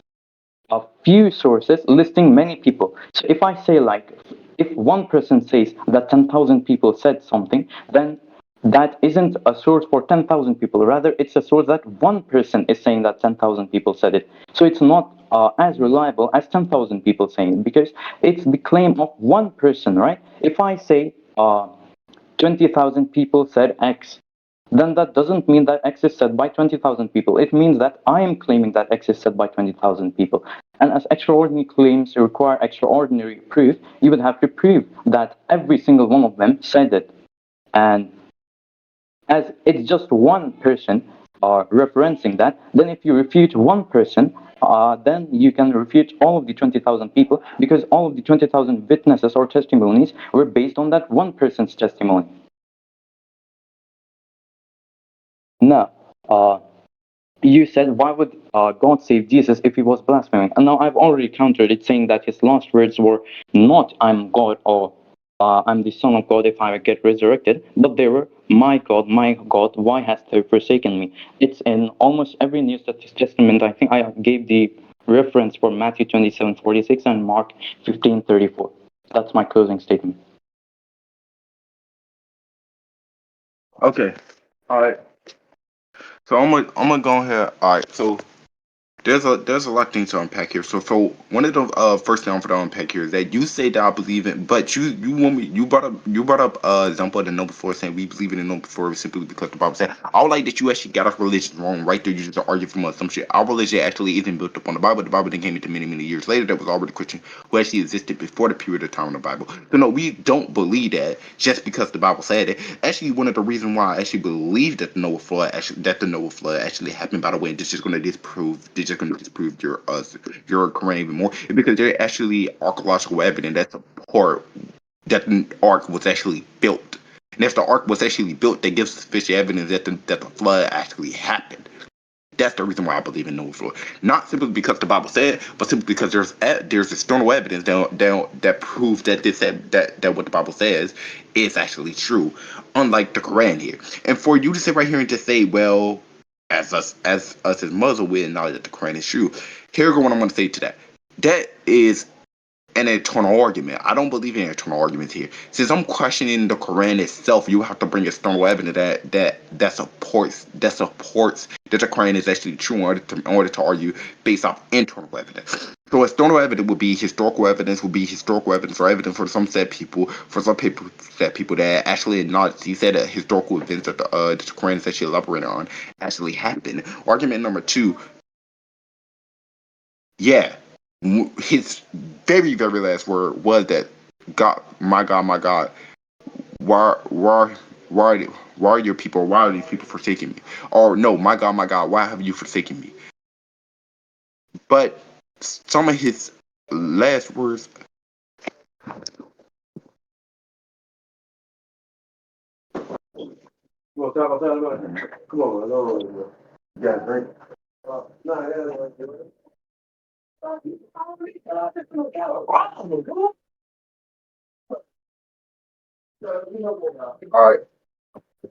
[SPEAKER 1] a few sources listing many people. So if one person says that 10,000 people said something, then that isn't a source for 10,000 people. Rather, it's a source that one person is saying that 10,000 people said it. So it's not as reliable as 10,000 people saying it, because it's the claim of one person, right? If I say 20,000 people said X, then that doesn't mean that X is said by 20,000 people. It means that I am claiming that X is said by 20,000 people. And as extraordinary claims require extraordinary proof, you would have to prove that every single one of them said it. And as it's just one person referencing that, then if you refute one person, then you can refute all of the 20,000 people, because all of the 20,000 witnesses or testimonies were based on that one person's testimony. Now, you said, why would God save Jesus if he was blaspheming? And now I've already countered it, saying that his last words were not, I'm God, or I'm the Son of God if I get resurrected, but they were, my God, why hast thou forsaken me? It's in almost every New Testament. I think I gave the reference for Matthew 27:46 and Mark 15:34. That's my closing statement.
[SPEAKER 2] Okay. All right. So I'm gonna go ahead. All right. So there's a lot of things to unpack here. So one of the first thing I'm gonna unpack here is that you say that I believe in, but you want me you brought up example of the number four, saying we believe in the number four simply because the Bible said. I would like that you actually got our religion wrong right there. You just argue from us some shit. Our religion actually isn't built upon the Bible. The Bible then came into many years later. That was already Christian, who actually existed before the period of time of the Bible. So no, we don't believe that just because the Bible said it. Actually, one of the reasons why I actually believe that the Noah flood actually happened, by the way, and this just gonna disprove your Quran even more, is because there actually archaeological evidence that support that the ark was actually built. And if the ark was actually built, that gives sufficient evidence that the flood actually happened. That's the reason why I believe in Noah's flood. Not simply because the Bible said, but simply because there's external evidence that proves that what the Bible says is actually true. Unlike the Quran here, and for you to sit right here and just say, well, as Muslim, we acknowledge that the Quran is true. Here's what I'm going to say to that. That is an eternal argument. I don't believe in eternal arguments here. Since I'm questioning the Quran itself, you have to bring external evidence that supports that the Quran is actually true in order to argue based off internal evidence. So external evidence would be historical evidence, or evidence for some set people that actually acknowledge. He said that historical events that the Quran is actually elaborating on actually happened. Argument number two, yeah, his very last word was that God, my God, why why why are your people, why are these people forsaking me? Or no, my God, why have you forsaken me? But some of his last words. Come on, come on, you got a drink? All right.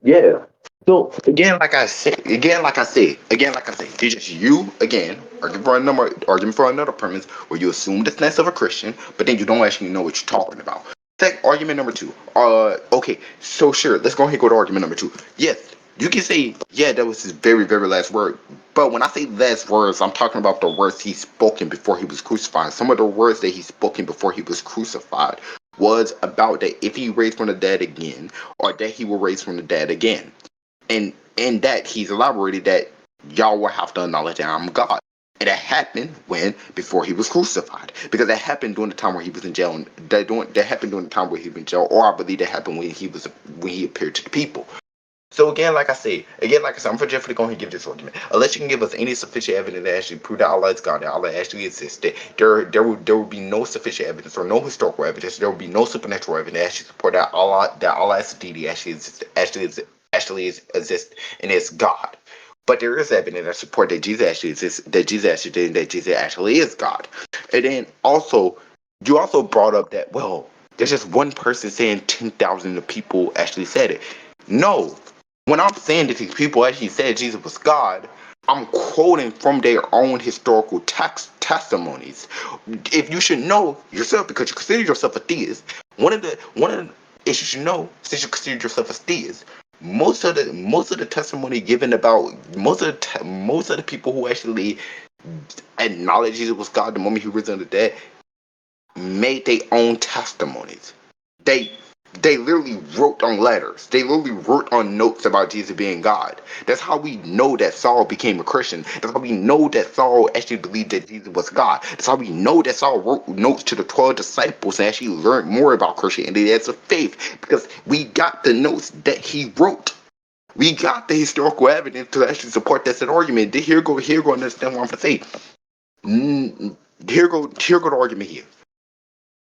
[SPEAKER 2] Yeah. So again, like I say, it's just you again arguing for another premise where you assume the stance of a Christian, but then you don't actually know what you're talking about. Take argument number two. Okay, so sure, let's go ahead and go to argument number two. Yes, you can say, yeah, that was his very last word. But when I say last words, I'm talking about the words he spoken before he was crucified. Some of the words that he spoken before he was crucified was about that if he raised from the dead again, or that he will raise from the dead again. And in that, he's elaborated that y'all will have to acknowledge that I'm God. And that happened before he was crucified, because that happened during the time where he was in jail. And that happened during the time where he was in jail, or I believe that happened when he appeared to the people. So again, like I said, I'm just going to give this argument. Unless you can give us any sufficient evidence that actually prove that Allah is God, that Allah actually existed, there will be no sufficient evidence or no historical evidence. There will be no supernatural evidence that actually support that Allah as a deity actually exists and is God. But there is evidence that support that Jesus actually exists, that Jesus actually did, and that Jesus actually is God. And then also, you also brought up that, well, there's just one person saying 10,000 of people actually said it. No, when I'm saying that these people actually said Jesus was God, I'm quoting from their own historical testimonies. If you should know yourself, because you consider yourself a theist, one of the issues you should know, since you consider yourself a theist, most of the testimony given about most of the people who actually acknowledged Jesus was God the moment he rose from the dead made their own testimonies. They they literally wrote on letters. They literally wrote on notes about Jesus being God. That's how we know that Saul became a Christian. That's how we know that Saul actually believed that Jesus was God. That's how we know that Saul wrote notes to the 12 disciples and actually learned more about Christianity as a faith because we got the notes that he wrote. We got the historical evidence to actually support that said argument. Here go, understand what I'm gonna say. Here go the argument here.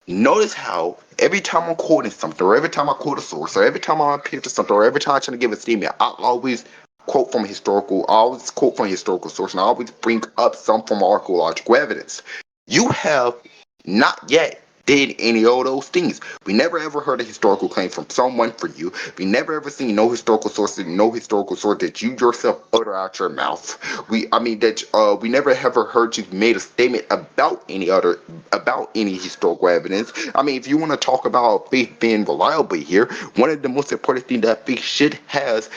[SPEAKER 2] Notice how every time I'm quoting something, or every time I quote a source, or every time I appear to something, or every time I try to give a statement, I always I always quote from a historical source, and I always bring up some from archaeological evidence. You have not yet did any of those things. We never ever heard a historical claim from someone for you. We never ever seen no historical source that you yourself utter out your mouth. We never ever heard you made a statement about any historical evidence. I mean, if you want to talk about faith being reliable here, one of the most important things that faith should have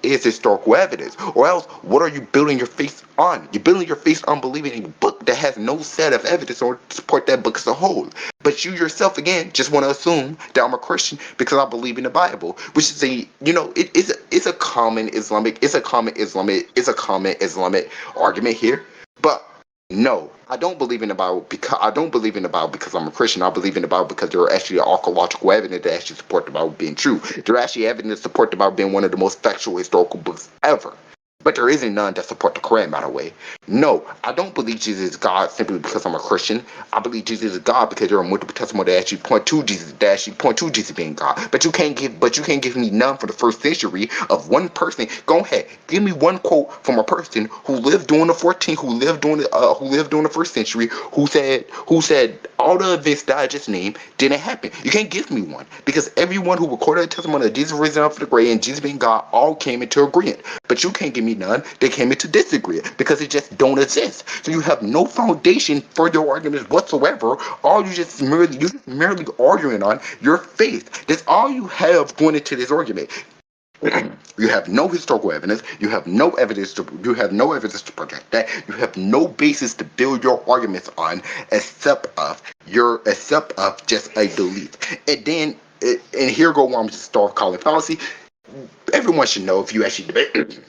[SPEAKER 2] is historical evidence. Or else, what are you building your faith on? You're building your faith on believing in a book that has no set of evidence or support that book as a whole. But you yourself, again, just want to assume that I'm a Christian because I believe in the Bible, which is it's a common Islamic argument here. But no, I don't believe in the Bible because I'm a Christian. I believe in the Bible because there are actually archaeological evidence that actually support the Bible being true. There are actually evidence to support the Bible being one of the most factual historical books ever. But there isn't none that support the Quran, by the way. No, I don't believe Jesus is God simply because I'm a Christian. I believe Jesus is God because there are multiple testimonies that actually point to Jesus being God. But you can't give me none for the first century of one person. Go ahead, give me one quote from a person who lived during the 14th, who lived during the first century, who said all the events that I just named didn't happen. You can't give me one because everyone who recorded a testimony of Jesus risen up from the grave and Jesus being God all came into agreement. But you can't give me none. They came into disagreement because it just don't exist. So you have no foundation for your arguments whatsoever. All you just merely arguing on your faith. That's all you have going into this argument. You have no historical evidence. You have no evidence to project that. You have no basis to build your arguments on, except of just a belief. And then and here go where I'm just start calling fallacy. Everyone should know if you actually debate.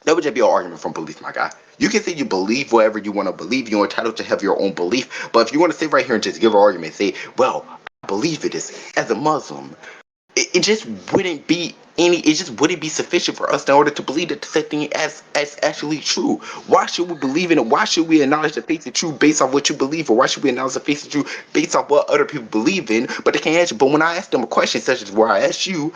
[SPEAKER 2] That would just be an argument from belief, my guy. You can say you believe whatever you want to believe. You're entitled to have your own belief. But if you want to sit right here and just give an argument, say, well, I believe it is as a Muslim, it just wouldn't be sufficient for us in order to believe that the same thing as actually true. Why should we believe in it? Why should we acknowledge the face of truth based on what you believe, or why should we acknowledge the face of truth based on what other people believe in? But they can't answer. But when I ask them a question such as where I asked you,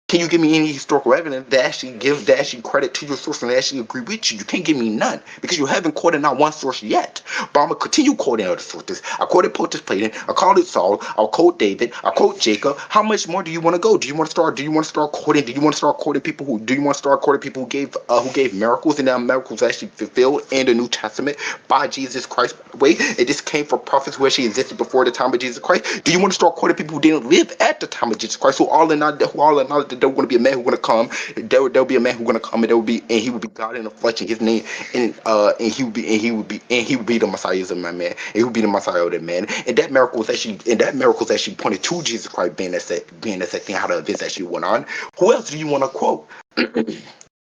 [SPEAKER 2] can you give me any historical evidence that actually credit to your source and actually agree with you? You can't give me none because you haven't quoted not one source yet. But I'm gonna continue quoting other sources. I quoted Pontius Pilate. I quoted Saul. I'll quote David. I quote Jacob. How much more do you want to go? Do you want to start? Do you want to start quoting? Do you want to start quoting people who? Do you want to start quoting people who gave miracles and that miracles actually fulfilled in the New Testament by Jesus Christ? Wait, it just came from prophets who actually existed before the time of Jesus Christ. Do you want to start quoting people who didn't live at the time of Jesus Christ, who all acknowledge that there going to be a man who's going to come? There'll be a man who's going to come, and he will be God in the flesh, and his name, and he would be the Messiah of my man, and he would be the Messiah of that man. And that miracle is actually pointed to Jesus Christ being that thing, how the events actually went on. Who else do you want to quote? Do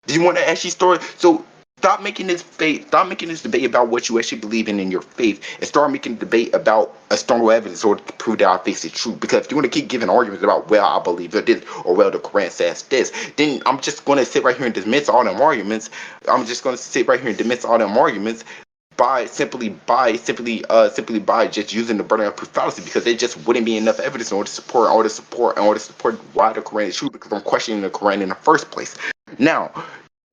[SPEAKER 2] you want to actually start? So stop making this debate about what you actually believe in your faith, and start making a debate about a stronger evidence or to prove that our faith is true. Because if you want to keep giving arguments about, well, I believe this, or well, the Quran says this, then I'm just going to sit right here and dismiss all them arguments. I'm just going to sit right here and dismiss all them arguments simply by just using the burden of proof fallacy, because there just wouldn't be enough evidence in order to support why the Quran is true, because I'm questioning the Quran in the first place. Now,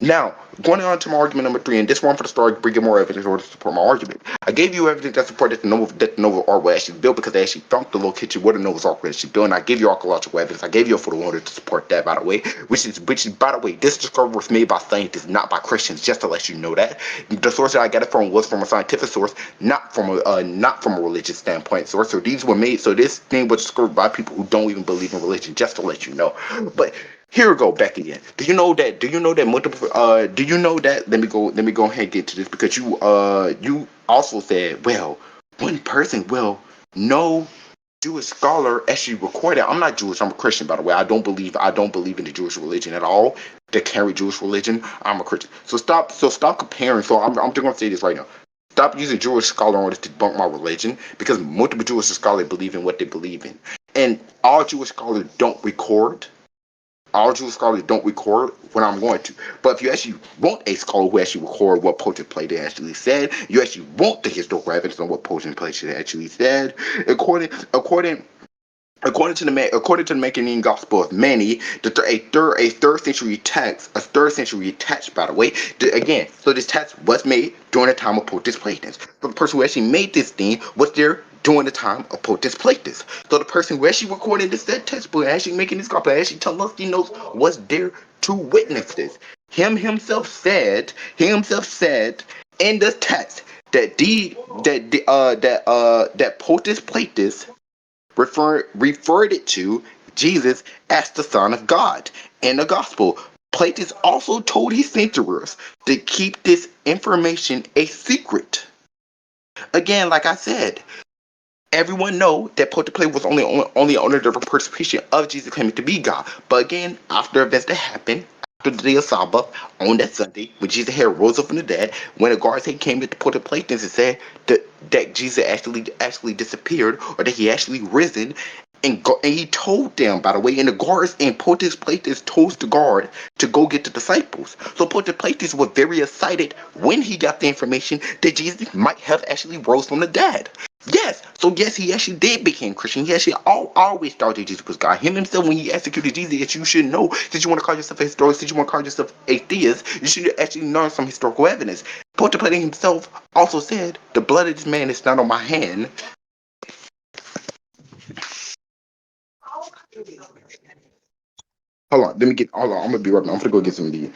[SPEAKER 2] now, going on to my argument number three, and this one for the start, bringing more evidence in order to support my argument. I gave you evidence that supported that the Nova Ark was actually built because they actually found the location where the Nova's Ark was actually built, and I gave you archaeological evidence. I gave you a photo in order to support that, by the way, by the way, this discovery was made by scientists, not by Christians, just to let you know that. The source that I got it from was from a scientific source, not from a religious standpoint source. So this thing was discovered by people who don't even believe in religion, just to let you know. But Here we go back again. Do you know that? Do you know that multiple? Do you know that? Let me go. Let me go ahead and get to this because you also said, well, one person, well, no Jewish scholar actually recorded. I'm not Jewish. I'm a Christian, by the way. I don't believe in the Jewish religion at all. The carry Jewish religion. I'm a Christian. So stop. So stop comparing. So I'm just gonna say this right now. Stop using Jewish scholar in order to debunk my religion because multiple Jewish scholars believe in what they believe in, and all Jewish scholars don't record. All Jewish scholars don't record when I'm going to. But if you actually want a scholar who actually record what potent Plato actually said, you actually want the historical evidence on what potent Plato actually said. According according according to the Maccabean Gospel of Many, a third century text, a third century text, by the way, again, so this text was made during the time of Pontius Pilatus. So the person who actually made this thing was there during the time of Pontius Pilatus. So the person who actually recorded this that textbook, actually making this gospel, actually telling us these notes, was there to witness this. Him himself said in the text that that Pontius Pilatus referred it to Jesus as the Son of God in the Gospel. Plato also told his censorers to keep this information a secret. Again, like I said, everyone know that Pontius was only under the persecution of Jesus claiming to be God. But again, after events that happened, after the day of Sabbath, on that Sunday, when Jesus had rose up from the dead, when the guards had came to Pontius and said that Jesus actually disappeared or that he actually risen. And he told them, by the way, and the guards and Pontius Pilatus told the guard to go get the disciples. So Pontius Pilatus was very excited when he got the information that Jesus might have actually rose from the dead. Yes, so yes, he actually did become Christian. He actually always thought that Jesus was God. Him himself, when he executed Jesus, yes, you should know that you want to call yourself a historian, that you want to call yourself atheist, you should actually learn some historical evidence. Pontius Pilate himself also said, "The blood of this man is not on my hand." Hold on, let me get. Hold on, I'm gonna be right now. I'm gonna go get some of these.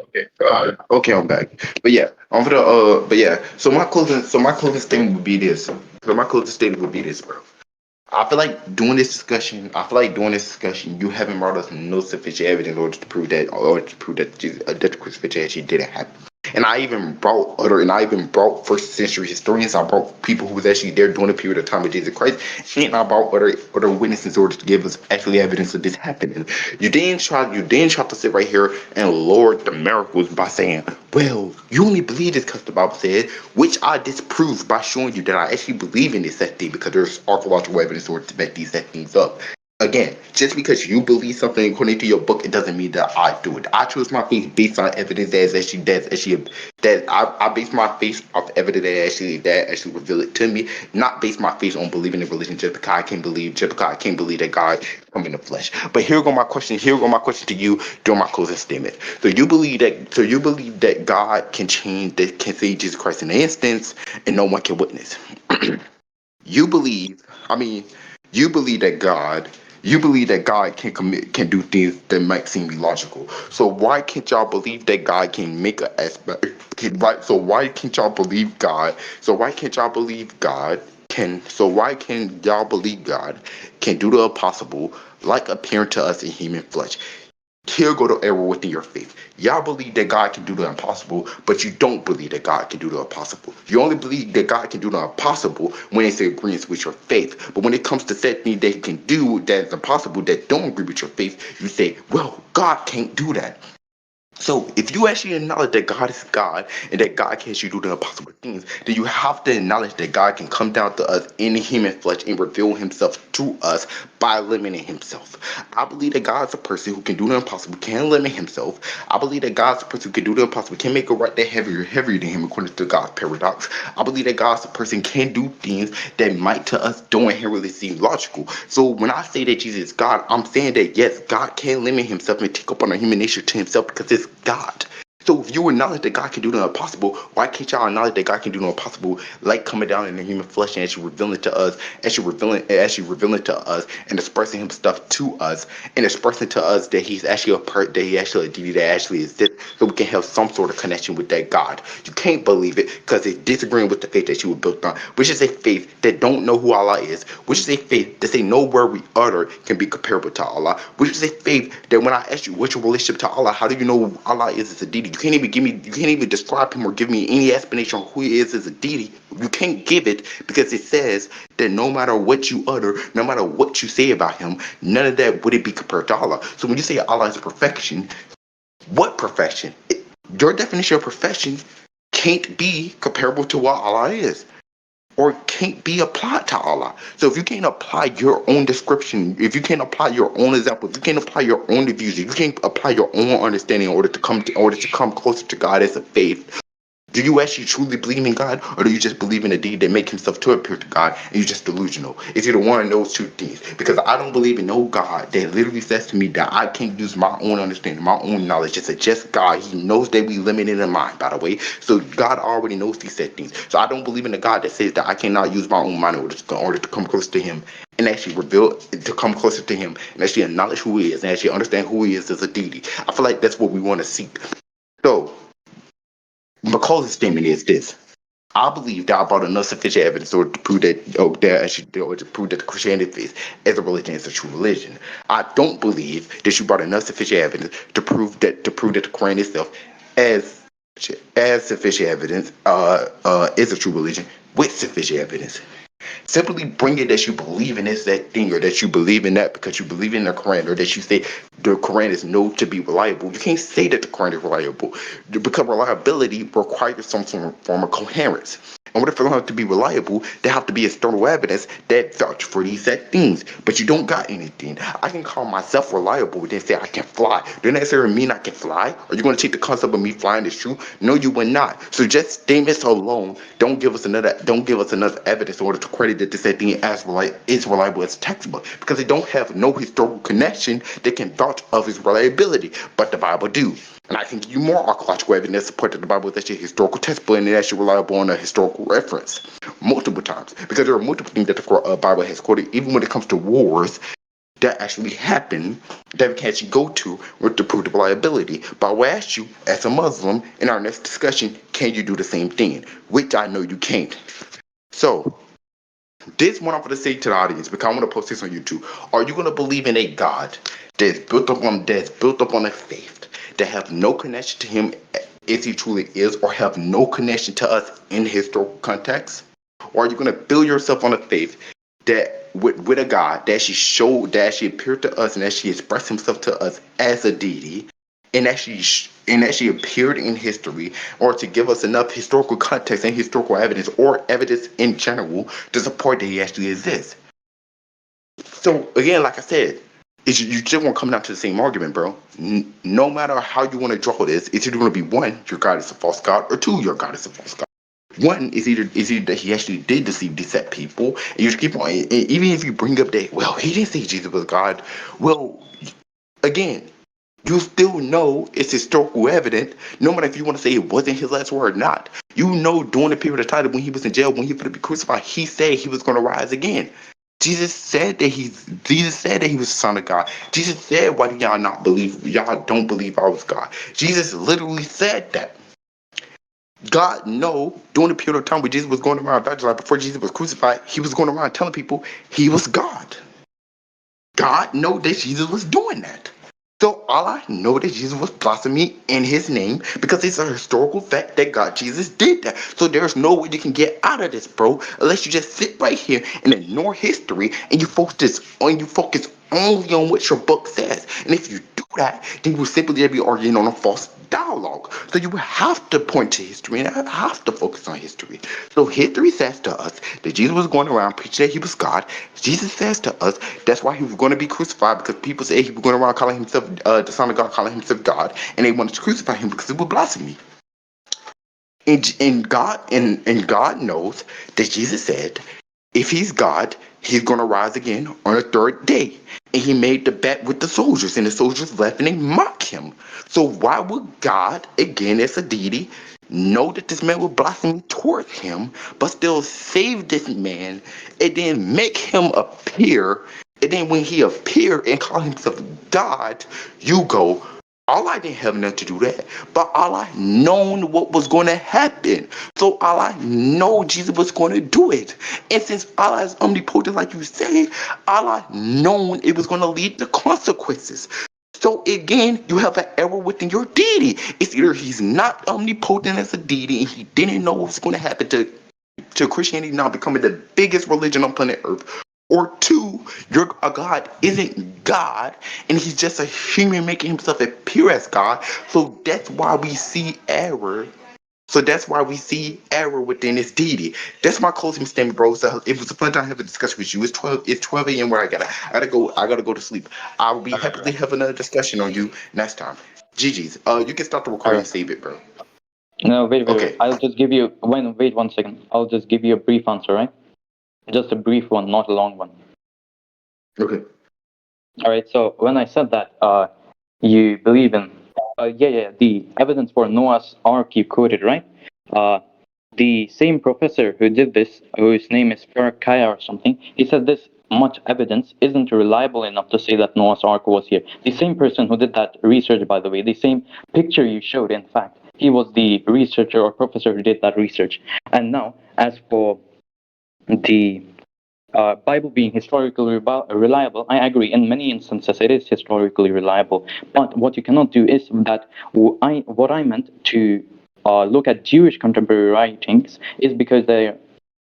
[SPEAKER 2] Okay. Okay, I'm back. But yeah, on for the but yeah. So my closing statement would be this. So my closing statement would be this, bro. I feel like doing this discussion, you haven't brought us no sufficient evidence in order to prove that, or to prove that that the crucifixion actually didn't happen. And I even brought first century historians. I brought people who was actually there during the period of time of Jesus Christ, and I brought other witnesses in order to give us actually evidence of this happening. You didn't try to sit right here and lord the miracles by saying, well, you only believe this because the Bible said, which I disprove by showing you that I actually believe in this set thing because there's archaeological evidence in order to back these set things up. Again, just because you believe something according to your book, it doesn't mean that I do it. I choose my faith based on evidence that I base my faith off evidence that actually reveal it to me, not base my faith on believing in religion just because I can't believe that God come in the flesh. But here go my question to you during my closing statement. So you believe that God can change that can save Jesus Christ in an instance and no one can witness. You believe, I mean, you believe that God, you believe that God can do things that might seem illogical. So why can't y'all believe that God can make a aspect? Right? So why can't y'all believe God? So why can't y'all believe God can? So why can y'all believe God can do the impossible, like appearing to us in human flesh? Here go the error within your faith. Y'all believe that God can do the impossible, but you don't believe that God can do the impossible. You only believe that God can do the impossible when it's in agreement with your faith. But when it comes to that thing that He can do that is impossible that don't agree with your faith, you say, well, God can't do that. So, if you actually acknowledge that God is God and that God can actually do the impossible things, then you have to acknowledge that God can come down to us in human flesh and reveal Himself to us by limiting Himself. I believe that God's a person who can do the impossible, can limit Himself. I believe that God's a person who can do the impossible, can make a right that heavier than Him, according to God's paradox. I believe that God's a person can do things that might to us don't inherently seem logical. So when I say that Jesus is God, I'm saying that yes, God can limit Himself and take up on a human nature to Himself because it's God. So if you acknowledge that God can do the impossible, why can't y'all acknowledge that God can do the impossible, like coming down in the human flesh and actually revealing to us, actually revealing to us, and expressing Him stuff to us, and expressing to us that He's actually that He actually a deity that actually exists, so we can have some sort of connection with that God. You can't believe it because it's disagreeing with the faith that you were built on, which is a faith that don't know who Allah is, which is a faith that say nowhere we utter can be comparable to Allah, which is a faith that when I ask you what's your relationship to Allah, how do you know who Allah is as a deity? You can't even describe Him or give me any explanation on who He is as a deity. You can't give it because it says that no matter what you utter, no matter what you say about Him, none of that would it be compared to Allah. So when you say Allah is perfection, what perfection? Your definition of perfection can't be comparable to what Allah is or can't be applied to Allah. So if you can't apply your own description, if you can't apply your own example, if you can't apply your own views, if you can't apply your own understanding in order to come closer to God as a faith, do you actually truly believe in God, or do you just believe in a deed that make himself to appear to God and you're just delusional? It's either one of those two things. Because I don't believe in no God that literally says to me that I can't use my own understanding, my own knowledge. It's just God. He knows that we limited in mind, by the way. So God already knows these set things. So I don't believe in a God that says that I cannot use my own mind in order to come close to Him and actually reveal to come closer to Him and actually acknowledge who He is and actually understand who He is as a deity. I feel like that's what we want to seek. So Macaulay's statement is this. I believe that I brought enough sufficient evidence or to prove that or to prove that the Christianity faith as a religion is a true religion. I don't believe that you brought enough sufficient evidence to prove that the Quran itself as as sufficient evidence is a true religion with sufficient evidence. Simply bring it that you believe in this, that thing, or that you believe in that because you believe in the Quran, or that you say the Quran is known to be reliable. You can't say that the Quran is reliable because reliability requires some form of coherence. In order for them to be reliable, there have to be external evidence that vouch for these set things. But you don't got anything. I can call myself reliable and then say I can fly. Doesn't necessarily mean I can fly. Are you going to take the concept of me flying as true? No, you will not. So just statements alone don't give us another evidence in order to credit that this thing is reliable as a textbook because they don't have no historical connection that can vouch of its reliability. But the Bible do. And I can give you more archaeological evidence to support that the Bible is actually a historical textbook and it actually reliable on a historical reference multiple times. Because there are multiple things that the Bible has quoted, even when it comes to wars, that actually happened that we can actually go to with the proof of reliability. But I will ask you, as a Muslim, in our next discussion, can you do the same thing? Which I know you can't. So, this one I'm going to say to the audience because I want to post this on YouTube. Are you going to believe in a God that's built up on a faith that have no connection to Him as He truly is, or have no connection to us in historical context? Or are you going to build yourself on a faith that with a God that she showed, that actually appeared to us, and that she expressed Himself to us as a deity, and actually appeared in history, or to give us enough historical context and historical evidence, or evidence in general, to support that He actually exists? So again, like I said, you still won't come down to the same argument, bro. No matter how you want to draw this, it's either going to be one, your God is a false God, or two, your God is a false God. One is either that he actually did deceive, decept people, and you just keep on. Even if you bring up that, well, he didn't say Jesus was God. Well, again, you still know it's historical evidence. No matter if you want to say it wasn't his last word or not, you know during the period of time when he was in jail, when he was going to be crucified, he said he was going to rise again. Jesus said that he was the son of God. Jesus said, why do y'all not believe? Y'all don't believe I was God. Jesus literally said that. God know during the period of time where Jesus was going around evangelizing, before Jesus was crucified, he was going around telling people he was God. God know that Jesus was doing that. So all I know that Jesus was blaspheming in his name because it's a historical fact that God Jesus did that. So there's no way you can get out of this, bro, unless you just sit right here and ignore history and you focus only on what your book says. And if you do that, then you will simply be arguing on a false dialogue. So you have to point to history and have to focus on history. So history says to us that Jesus was going around preaching that he was God. Jesus says to us that's why he was going to be crucified, because people say he was going around calling himself the Son of God, calling himself God, and they wanted to crucify him because it was blasphemy. And God knows that Jesus said if he's God, he's going to rise again on the third day. And he made the bet with the soldiers, and the soldiers left and they mocked him. So why would God, again as a deity, know that this man was blaspheming towards him, but still save this man and then make him appear? And then when he appeared and called himself God, you go, Allah didn't have nothing to do that, but Allah known what was going to happen. So Allah know Jesus was going to do it. And since Allah is omnipotent, like you say, Allah known it was going to lead to consequences. So again, you have an error within your deity. It's either he's not omnipotent as a deity and he didn't know what's going to happen to Christianity now becoming the biggest religion on planet Earth. Or two, your God isn't God, and he's just a human making himself appear as God. So that's why we see error. So that's why we see error within his deity. That's my closing statement, bro. So it was a fun time having a discussion with you. It's 12 a.m. where I gotta go to sleep. I will be
[SPEAKER 1] All right,
[SPEAKER 2] happily
[SPEAKER 1] bro.
[SPEAKER 2] having another discussion on you next time. GG's. You can start the
[SPEAKER 1] All
[SPEAKER 2] recording
[SPEAKER 1] right.
[SPEAKER 2] and save it, bro.
[SPEAKER 1] No, wait, wait, wait.
[SPEAKER 2] Okay.
[SPEAKER 1] I'll just give you wait 1 second. I'll just give you a brief answer, right? Just a brief one, not a long one.
[SPEAKER 2] Okay.
[SPEAKER 1] All right. So when I said that, you believe in, yeah, the evidence for Noah's Ark you quoted, right? Uh, the same professor who did this, whose name is Kaya or something, he said this much evidence isn't reliable enough to say that Noah's Ark was here. The same person who did that research, by the way, the same picture you showed, in fact, he was the researcher or professor who did that research. And now, as for the Bible being historically reliable, I agree. In many instances, it is historically reliable. But what you cannot do is that what I meant to look at Jewish contemporary writings is because they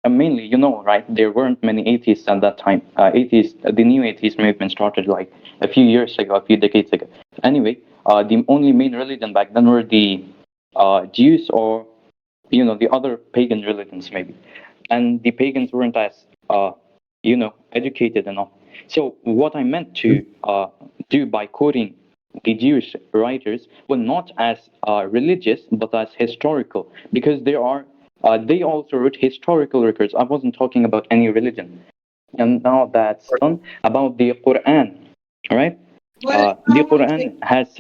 [SPEAKER 1] mainly, right? There weren't many atheists at that time. The new atheist movement started like a few years ago, a few decades ago. Anyway, the only main religion back then were the Jews, or the other pagan religions maybe, and the pagans weren't as educated enough. So what I meant to do by quoting the Jewish writers were not as religious but as historical, because they also wrote historical records. I wasn't talking about any religion. And now that's done, about the Quran, right? The Quran has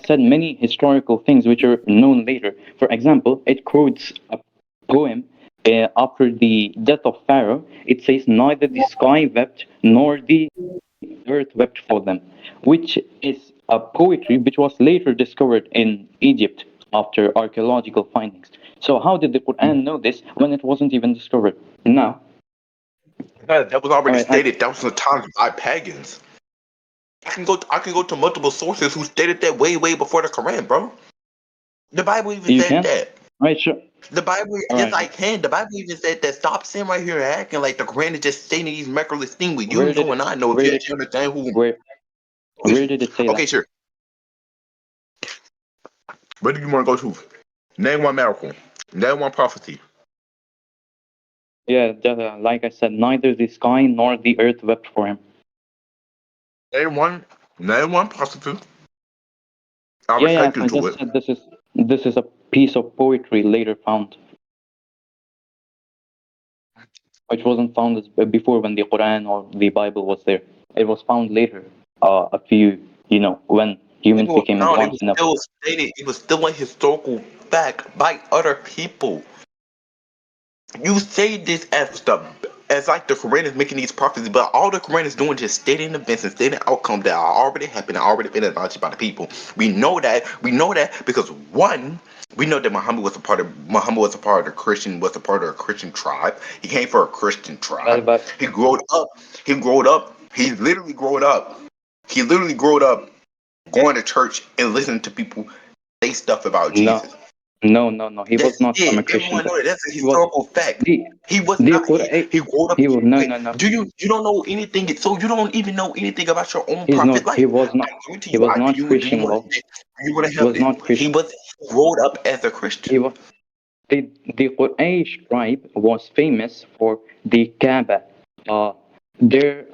[SPEAKER 1] said many historical things which are known later. For example, it quotes a poem after the death of Pharaoh, it says, neither the sky wept nor the earth wept for them, which is a poetry which was later discovered in Egypt after archaeological findings. So, how did the Quran know this when it wasn't even discovered? Now,
[SPEAKER 2] That was
[SPEAKER 1] all
[SPEAKER 2] already
[SPEAKER 1] right,
[SPEAKER 2] stated. That was the time by pagans. I can go to multiple sources who stated that way before the Quran, bro. The Bible even
[SPEAKER 1] you
[SPEAKER 2] said
[SPEAKER 1] can?
[SPEAKER 2] that.
[SPEAKER 1] All right, sure.
[SPEAKER 2] The Bible,
[SPEAKER 1] All
[SPEAKER 2] yes,
[SPEAKER 1] right,
[SPEAKER 2] I can. The Bible even said that. Stop sitting right here acting like the Quran is just stating these miraculous things with you
[SPEAKER 1] where did
[SPEAKER 2] know
[SPEAKER 1] it,
[SPEAKER 2] and I know. If
[SPEAKER 1] where
[SPEAKER 2] you
[SPEAKER 1] did,
[SPEAKER 2] actually understand who.
[SPEAKER 1] where,
[SPEAKER 2] Okay,
[SPEAKER 1] where did it say
[SPEAKER 2] okay,
[SPEAKER 1] that?
[SPEAKER 2] sure. Where do you want to go to? Name one miracle. Name one prophecy.
[SPEAKER 1] Yeah, like I said, neither the sky nor the earth wept for him.
[SPEAKER 2] Name one. Name one prophecy. I'll
[SPEAKER 1] Yeah, yeah.
[SPEAKER 2] recite you
[SPEAKER 1] I
[SPEAKER 2] to
[SPEAKER 1] just
[SPEAKER 2] it.
[SPEAKER 1] said this is a piece of poetry later found, which wasn't found before when the Quran or the Bible was there. It was found later, a few, when
[SPEAKER 2] It
[SPEAKER 1] humans
[SPEAKER 2] was
[SPEAKER 1] became
[SPEAKER 2] found. It
[SPEAKER 1] advanced
[SPEAKER 2] was
[SPEAKER 1] enough.
[SPEAKER 2] still stated. It was still a historical fact by other people. You say this as like the Quran is making these prophecies, but all the Quran is doing is just stating events and stating outcomes that are already happening, already been acknowledged by the people. We know that. We know that because one, we know that Muhammad was a part of the Christian was a part of a Christian tribe. He came from a Christian
[SPEAKER 1] Well,
[SPEAKER 2] tribe.
[SPEAKER 1] but
[SPEAKER 2] He grew up. He grew up. He literally grew up. He literally grew up going to church and listening to people say stuff about
[SPEAKER 1] no,
[SPEAKER 2] Jesus.
[SPEAKER 1] no. He was
[SPEAKER 2] That's
[SPEAKER 1] not from
[SPEAKER 2] it.
[SPEAKER 1] a Christian
[SPEAKER 2] Everyone
[SPEAKER 1] tribe.
[SPEAKER 2] know that. That's a
[SPEAKER 1] He was
[SPEAKER 2] historical fact.
[SPEAKER 1] the
[SPEAKER 2] He was
[SPEAKER 1] the
[SPEAKER 2] not.
[SPEAKER 1] Quran.
[SPEAKER 2] He grew up.
[SPEAKER 1] He was no,
[SPEAKER 2] Wait,
[SPEAKER 1] no, no.
[SPEAKER 2] do you don't know anything? So you don't even know anything about your own
[SPEAKER 1] He's
[SPEAKER 2] prophet
[SPEAKER 1] not. He
[SPEAKER 2] life.
[SPEAKER 1] was
[SPEAKER 2] I
[SPEAKER 1] not.
[SPEAKER 2] guarantee
[SPEAKER 1] He
[SPEAKER 2] you.
[SPEAKER 1] was
[SPEAKER 2] I do
[SPEAKER 1] not
[SPEAKER 2] you. Do you
[SPEAKER 1] Christian,
[SPEAKER 2] want?
[SPEAKER 1] bro.
[SPEAKER 2] Do you want to
[SPEAKER 1] He
[SPEAKER 2] have?
[SPEAKER 1] was not
[SPEAKER 2] He
[SPEAKER 1] Christian.
[SPEAKER 2] was growing up as a
[SPEAKER 1] He
[SPEAKER 2] Christian.
[SPEAKER 1] was the Quraysh tribe was famous for the Kaaba. There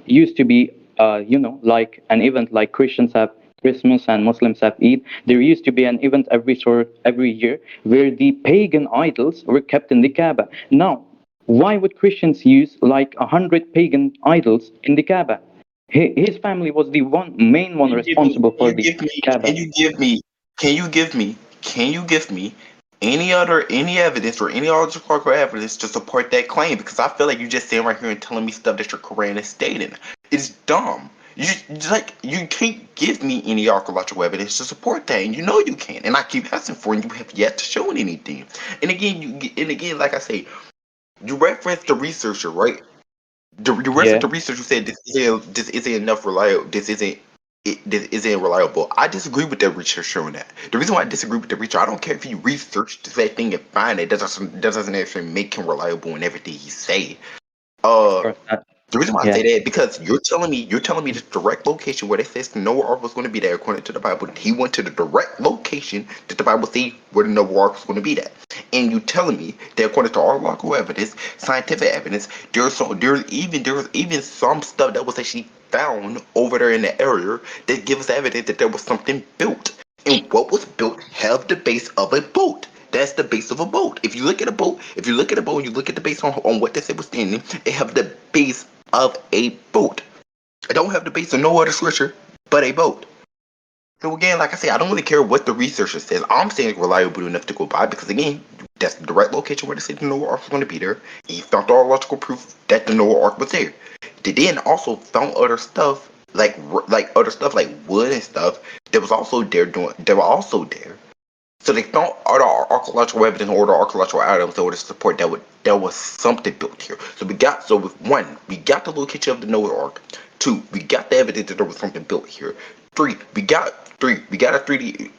[SPEAKER 1] used to be, like an event like Christians have Christmas and Muslims have Eid. There used to be an event every year where the pagan idols were kept in the Kaaba. Now, why would Christians use like 100 pagan idols in the Kaaba? His family was the main one
[SPEAKER 2] Can you give me?
[SPEAKER 1] responsible
[SPEAKER 2] Can
[SPEAKER 1] for
[SPEAKER 2] you
[SPEAKER 1] the
[SPEAKER 2] give me? Can
[SPEAKER 1] Kaaba.
[SPEAKER 2] you give me? Can you give me? Can you give me any evidence or any archaeological evidence to support that claim? Because I feel like you just sitting right here and telling me stuff that your Quran is stating. It's dumb. You can't give me any archaeological evidence to support that, and you know you can't. And I keep asking for, it, and you have yet to show anything. And again, like I say, you reference the researcher, right? The reference
[SPEAKER 1] Yeah.
[SPEAKER 2] to research, you said this isn't enough reliable. This isn't reliable. I disagree with that research showing that. The reason why I disagree with the research, I don't care if he researched that thing and find it. That doesn't actually make him reliable in everything he say. Uh,
[SPEAKER 1] Or,
[SPEAKER 2] the reason why I
[SPEAKER 1] yeah.
[SPEAKER 2] say that because you're telling me the direct location where they says Noah Ark was going to be there according to the Bible. He went to the direct location that the Bible say where the Noah Ark was going to be at, and you telling me that according to all local evidence, scientific evidence, there's even some stuff that was actually found over there in the area that gives evidence that there was something built, and what was built have the base of a boat. That's the base of a boat. If you look at a boat, and you look at the base on what they said was standing, it have the base of a boat. It don't have the base of no other structure but a boat. So again, like I said, I don't really care what the researcher says. I'm saying it's reliable enough to go by because again, that's the direct location where they said the Noah Ark was going to be there. He found archaeological proof that the Noah Ark was there. They then also found other stuff like other stuff like wood and stuff that was also there doing. They were also there. So they found other archaeological evidence or other archaeological items that would support that there was something built here. So with one, we got the location of the Noah Ark. Two, we got the evidence that there was something built here. We got a 3D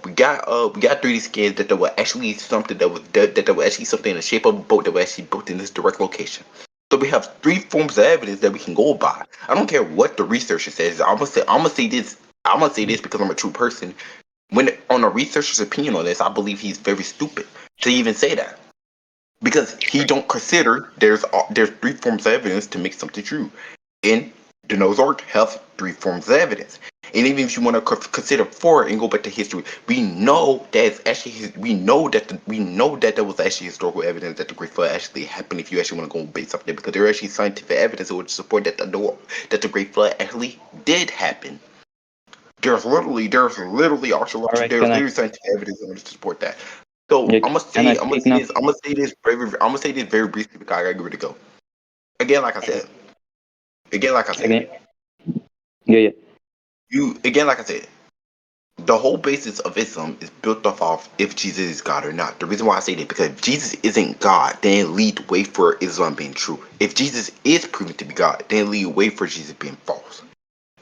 [SPEAKER 2] we got 3D scans that there was actually something that there was actually something in the shape of a boat that was actually built in this direct location. So we have three forms of evidence that we can go by. I don't care what the researcher says. I'm gonna say this. I'm gonna say this because I'm a true person. When on a researcher's opinion on this, I believe he's very stupid to even say that because he don't consider there's three forms of evidence to make something true. And the Noah's Ark have three forms of evidence. And even if you want to consider four and go back to history, we know that it's actually we know that there was actually historical evidence that the Great Flood actually happened. If you actually want to go based off there, because there are actually scientific evidence that would support that the Great Flood actually did happen. There's literally
[SPEAKER 1] All right. Can
[SPEAKER 2] there's
[SPEAKER 1] I?
[SPEAKER 2] literally scientific evidence in order to support that. So
[SPEAKER 1] Yeah, can I
[SPEAKER 2] I'm gonna
[SPEAKER 1] speak
[SPEAKER 2] say
[SPEAKER 1] now?
[SPEAKER 2] this, I'm gonna say this very briefly because I gotta get ready to go. Again, like I said, again, like I said,
[SPEAKER 1] Okay. Yeah, yeah.
[SPEAKER 2] like I said, the whole basis of Islam is built off if Jesus is God or not. The reason why I say that because if Jesus isn't God, then lead the way for Islam being true. If Jesus is proven to be God, then lead the way for Jesus being false.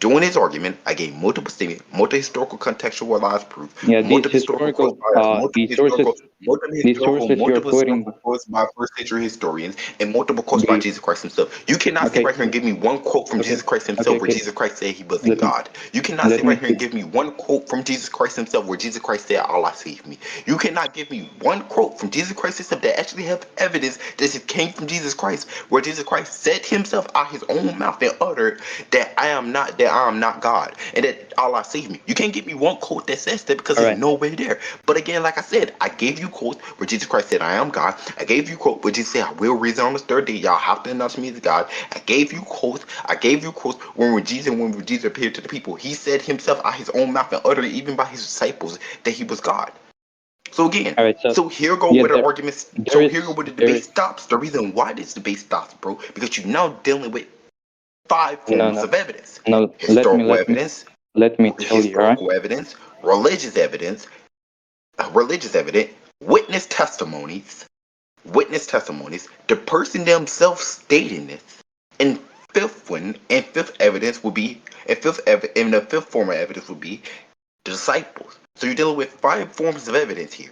[SPEAKER 2] During his argument, I gave multiple statements, multiple historical contextualized proof,
[SPEAKER 1] Yeah,
[SPEAKER 2] multiple historical course bias,
[SPEAKER 1] these sources you're
[SPEAKER 2] multiple
[SPEAKER 1] quoting.
[SPEAKER 2] historical quotes by first century historians, and multiple quotes by
[SPEAKER 1] The
[SPEAKER 2] Jesus Christ himself. You cannot sit
[SPEAKER 1] okay,
[SPEAKER 2] right here and give me one quote from
[SPEAKER 1] okay,
[SPEAKER 2] Jesus Christ
[SPEAKER 1] okay,
[SPEAKER 2] himself where
[SPEAKER 1] okay.
[SPEAKER 2] Jesus Christ said he wasn't
[SPEAKER 1] Let me
[SPEAKER 2] God. You cannot
[SPEAKER 1] let
[SPEAKER 2] sit
[SPEAKER 1] me
[SPEAKER 2] right here and
[SPEAKER 1] speak.
[SPEAKER 2] give me one quote from Jesus Christ himself where Jesus Christ said Allah saved me. You cannot give me one quote from Jesus Christ himself that actually have evidence that it came from Jesus Christ, where Jesus Christ said himself out his own mouth and uttered that I am not God and that Allah saved me. You can't give me one quote that says that because
[SPEAKER 1] All
[SPEAKER 2] there's
[SPEAKER 1] right,
[SPEAKER 2] no way there. But again, like I said, I gave you quotes where Jesus Christ said I am God. I gave you quote where Jesus said I will reason on the third day. Y'all have to announce me as God. I gave you quotes when Jesus appeared to the people. He said himself out his own mouth and uttered it even by his disciples that he was God. So again,
[SPEAKER 1] all right. So
[SPEAKER 2] so here go
[SPEAKER 1] yeah,
[SPEAKER 2] where the arguments.
[SPEAKER 1] there
[SPEAKER 2] So here go
[SPEAKER 1] is
[SPEAKER 2] where the
[SPEAKER 1] there
[SPEAKER 2] debate
[SPEAKER 1] is
[SPEAKER 2] stops. The reason why this debate stops, bro, because you're now dealing with five
[SPEAKER 1] no
[SPEAKER 2] forms
[SPEAKER 1] no
[SPEAKER 2] of evidence:
[SPEAKER 1] no.
[SPEAKER 2] historical evidence,
[SPEAKER 1] Let me tell you. All right.
[SPEAKER 2] historical evidence, religious evidence, religious evidence, witness testimonies, the person themselves stating this, and fifth evidence would be, and the fifth form of evidence would be the disciples. So you're dealing with five forms of evidence here.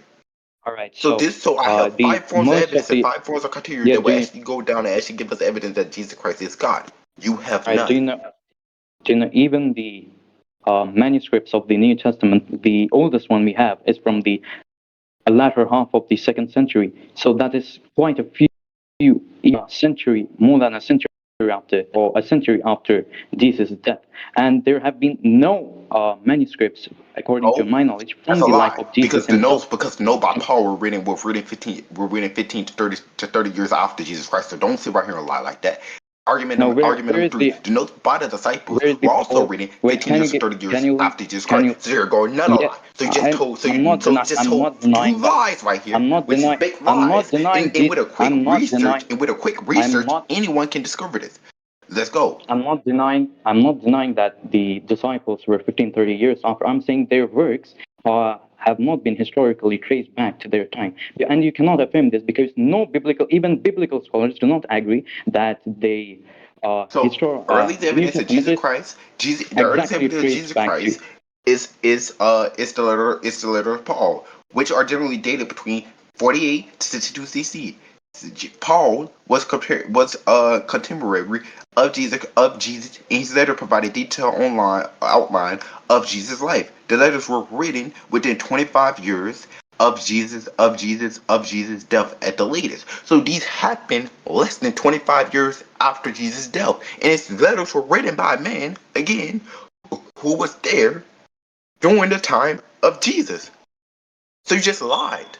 [SPEAKER 1] All right.
[SPEAKER 2] So I have
[SPEAKER 1] The
[SPEAKER 2] five forms of
[SPEAKER 1] most of
[SPEAKER 2] evidence and
[SPEAKER 1] the
[SPEAKER 2] five forms of criteria
[SPEAKER 1] yeah.
[SPEAKER 2] that will actually go down and actually give us evidence that Jesus Christ is God. You have
[SPEAKER 1] All right.
[SPEAKER 2] none.
[SPEAKER 1] Do you know even the manuscripts of the New Testament? The oldest one we have is from the latter half of the second century. So that is quite a few century, more than a century after, or a century after Jesus' death. And there have been no manuscripts, according to
[SPEAKER 2] No,
[SPEAKER 1] my knowledge,
[SPEAKER 2] that's
[SPEAKER 1] from
[SPEAKER 2] a
[SPEAKER 1] the life
[SPEAKER 2] lie.
[SPEAKER 1] of Jesus himself.
[SPEAKER 2] Because the notes by Paul were written 15 to 30 years after Jesus Christ. So don't sit right here and lie like that.
[SPEAKER 1] Now,
[SPEAKER 2] Argument
[SPEAKER 1] where
[SPEAKER 2] number
[SPEAKER 1] is
[SPEAKER 2] three.
[SPEAKER 1] the
[SPEAKER 2] The notes by the disciples
[SPEAKER 1] where is the
[SPEAKER 2] were also
[SPEAKER 1] Paul?
[SPEAKER 2] written
[SPEAKER 1] Wait,
[SPEAKER 2] 15
[SPEAKER 1] can you
[SPEAKER 2] years to
[SPEAKER 1] get
[SPEAKER 2] 30
[SPEAKER 1] can
[SPEAKER 2] years
[SPEAKER 1] you
[SPEAKER 2] after Jesus
[SPEAKER 1] can
[SPEAKER 2] Christ.
[SPEAKER 1] you
[SPEAKER 2] So here go another
[SPEAKER 1] yeah,
[SPEAKER 2] lie. So you just told so you just
[SPEAKER 1] I'm
[SPEAKER 2] told
[SPEAKER 1] not
[SPEAKER 2] two
[SPEAKER 1] denying that.
[SPEAKER 2] lies right here, which is big
[SPEAKER 1] I'm not
[SPEAKER 2] lies.
[SPEAKER 1] denying
[SPEAKER 2] And
[SPEAKER 1] this.
[SPEAKER 2] with a quick
[SPEAKER 1] I'm not
[SPEAKER 2] research,
[SPEAKER 1] denying I'm not
[SPEAKER 2] anyone can discover this. Let's go.
[SPEAKER 1] I'm not denying that the disciples were 15, 30 years after. I'm saying their works have not been historically traced back to their time. And you cannot affirm this because even biblical scholars do not agree that
[SPEAKER 2] So early
[SPEAKER 1] the New
[SPEAKER 2] evidence of
[SPEAKER 1] Testament
[SPEAKER 2] Jesus
[SPEAKER 1] is
[SPEAKER 2] Christ, the earliest
[SPEAKER 1] exactly
[SPEAKER 2] evidence of
[SPEAKER 1] traced
[SPEAKER 2] Jesus
[SPEAKER 1] back to.
[SPEAKER 2] Christ is the letter of Paul, which are generally dated between 48 to 62 CC. Paul was a contemporary of Jesus, and his letter provided detailed online outline of Jesus' life. The letters were written within 25 years of Jesus' death at the latest. So these happened less than 25 years after Jesus' death. And his letters were written by a man, again, who was there during the time of Jesus. So you just lied.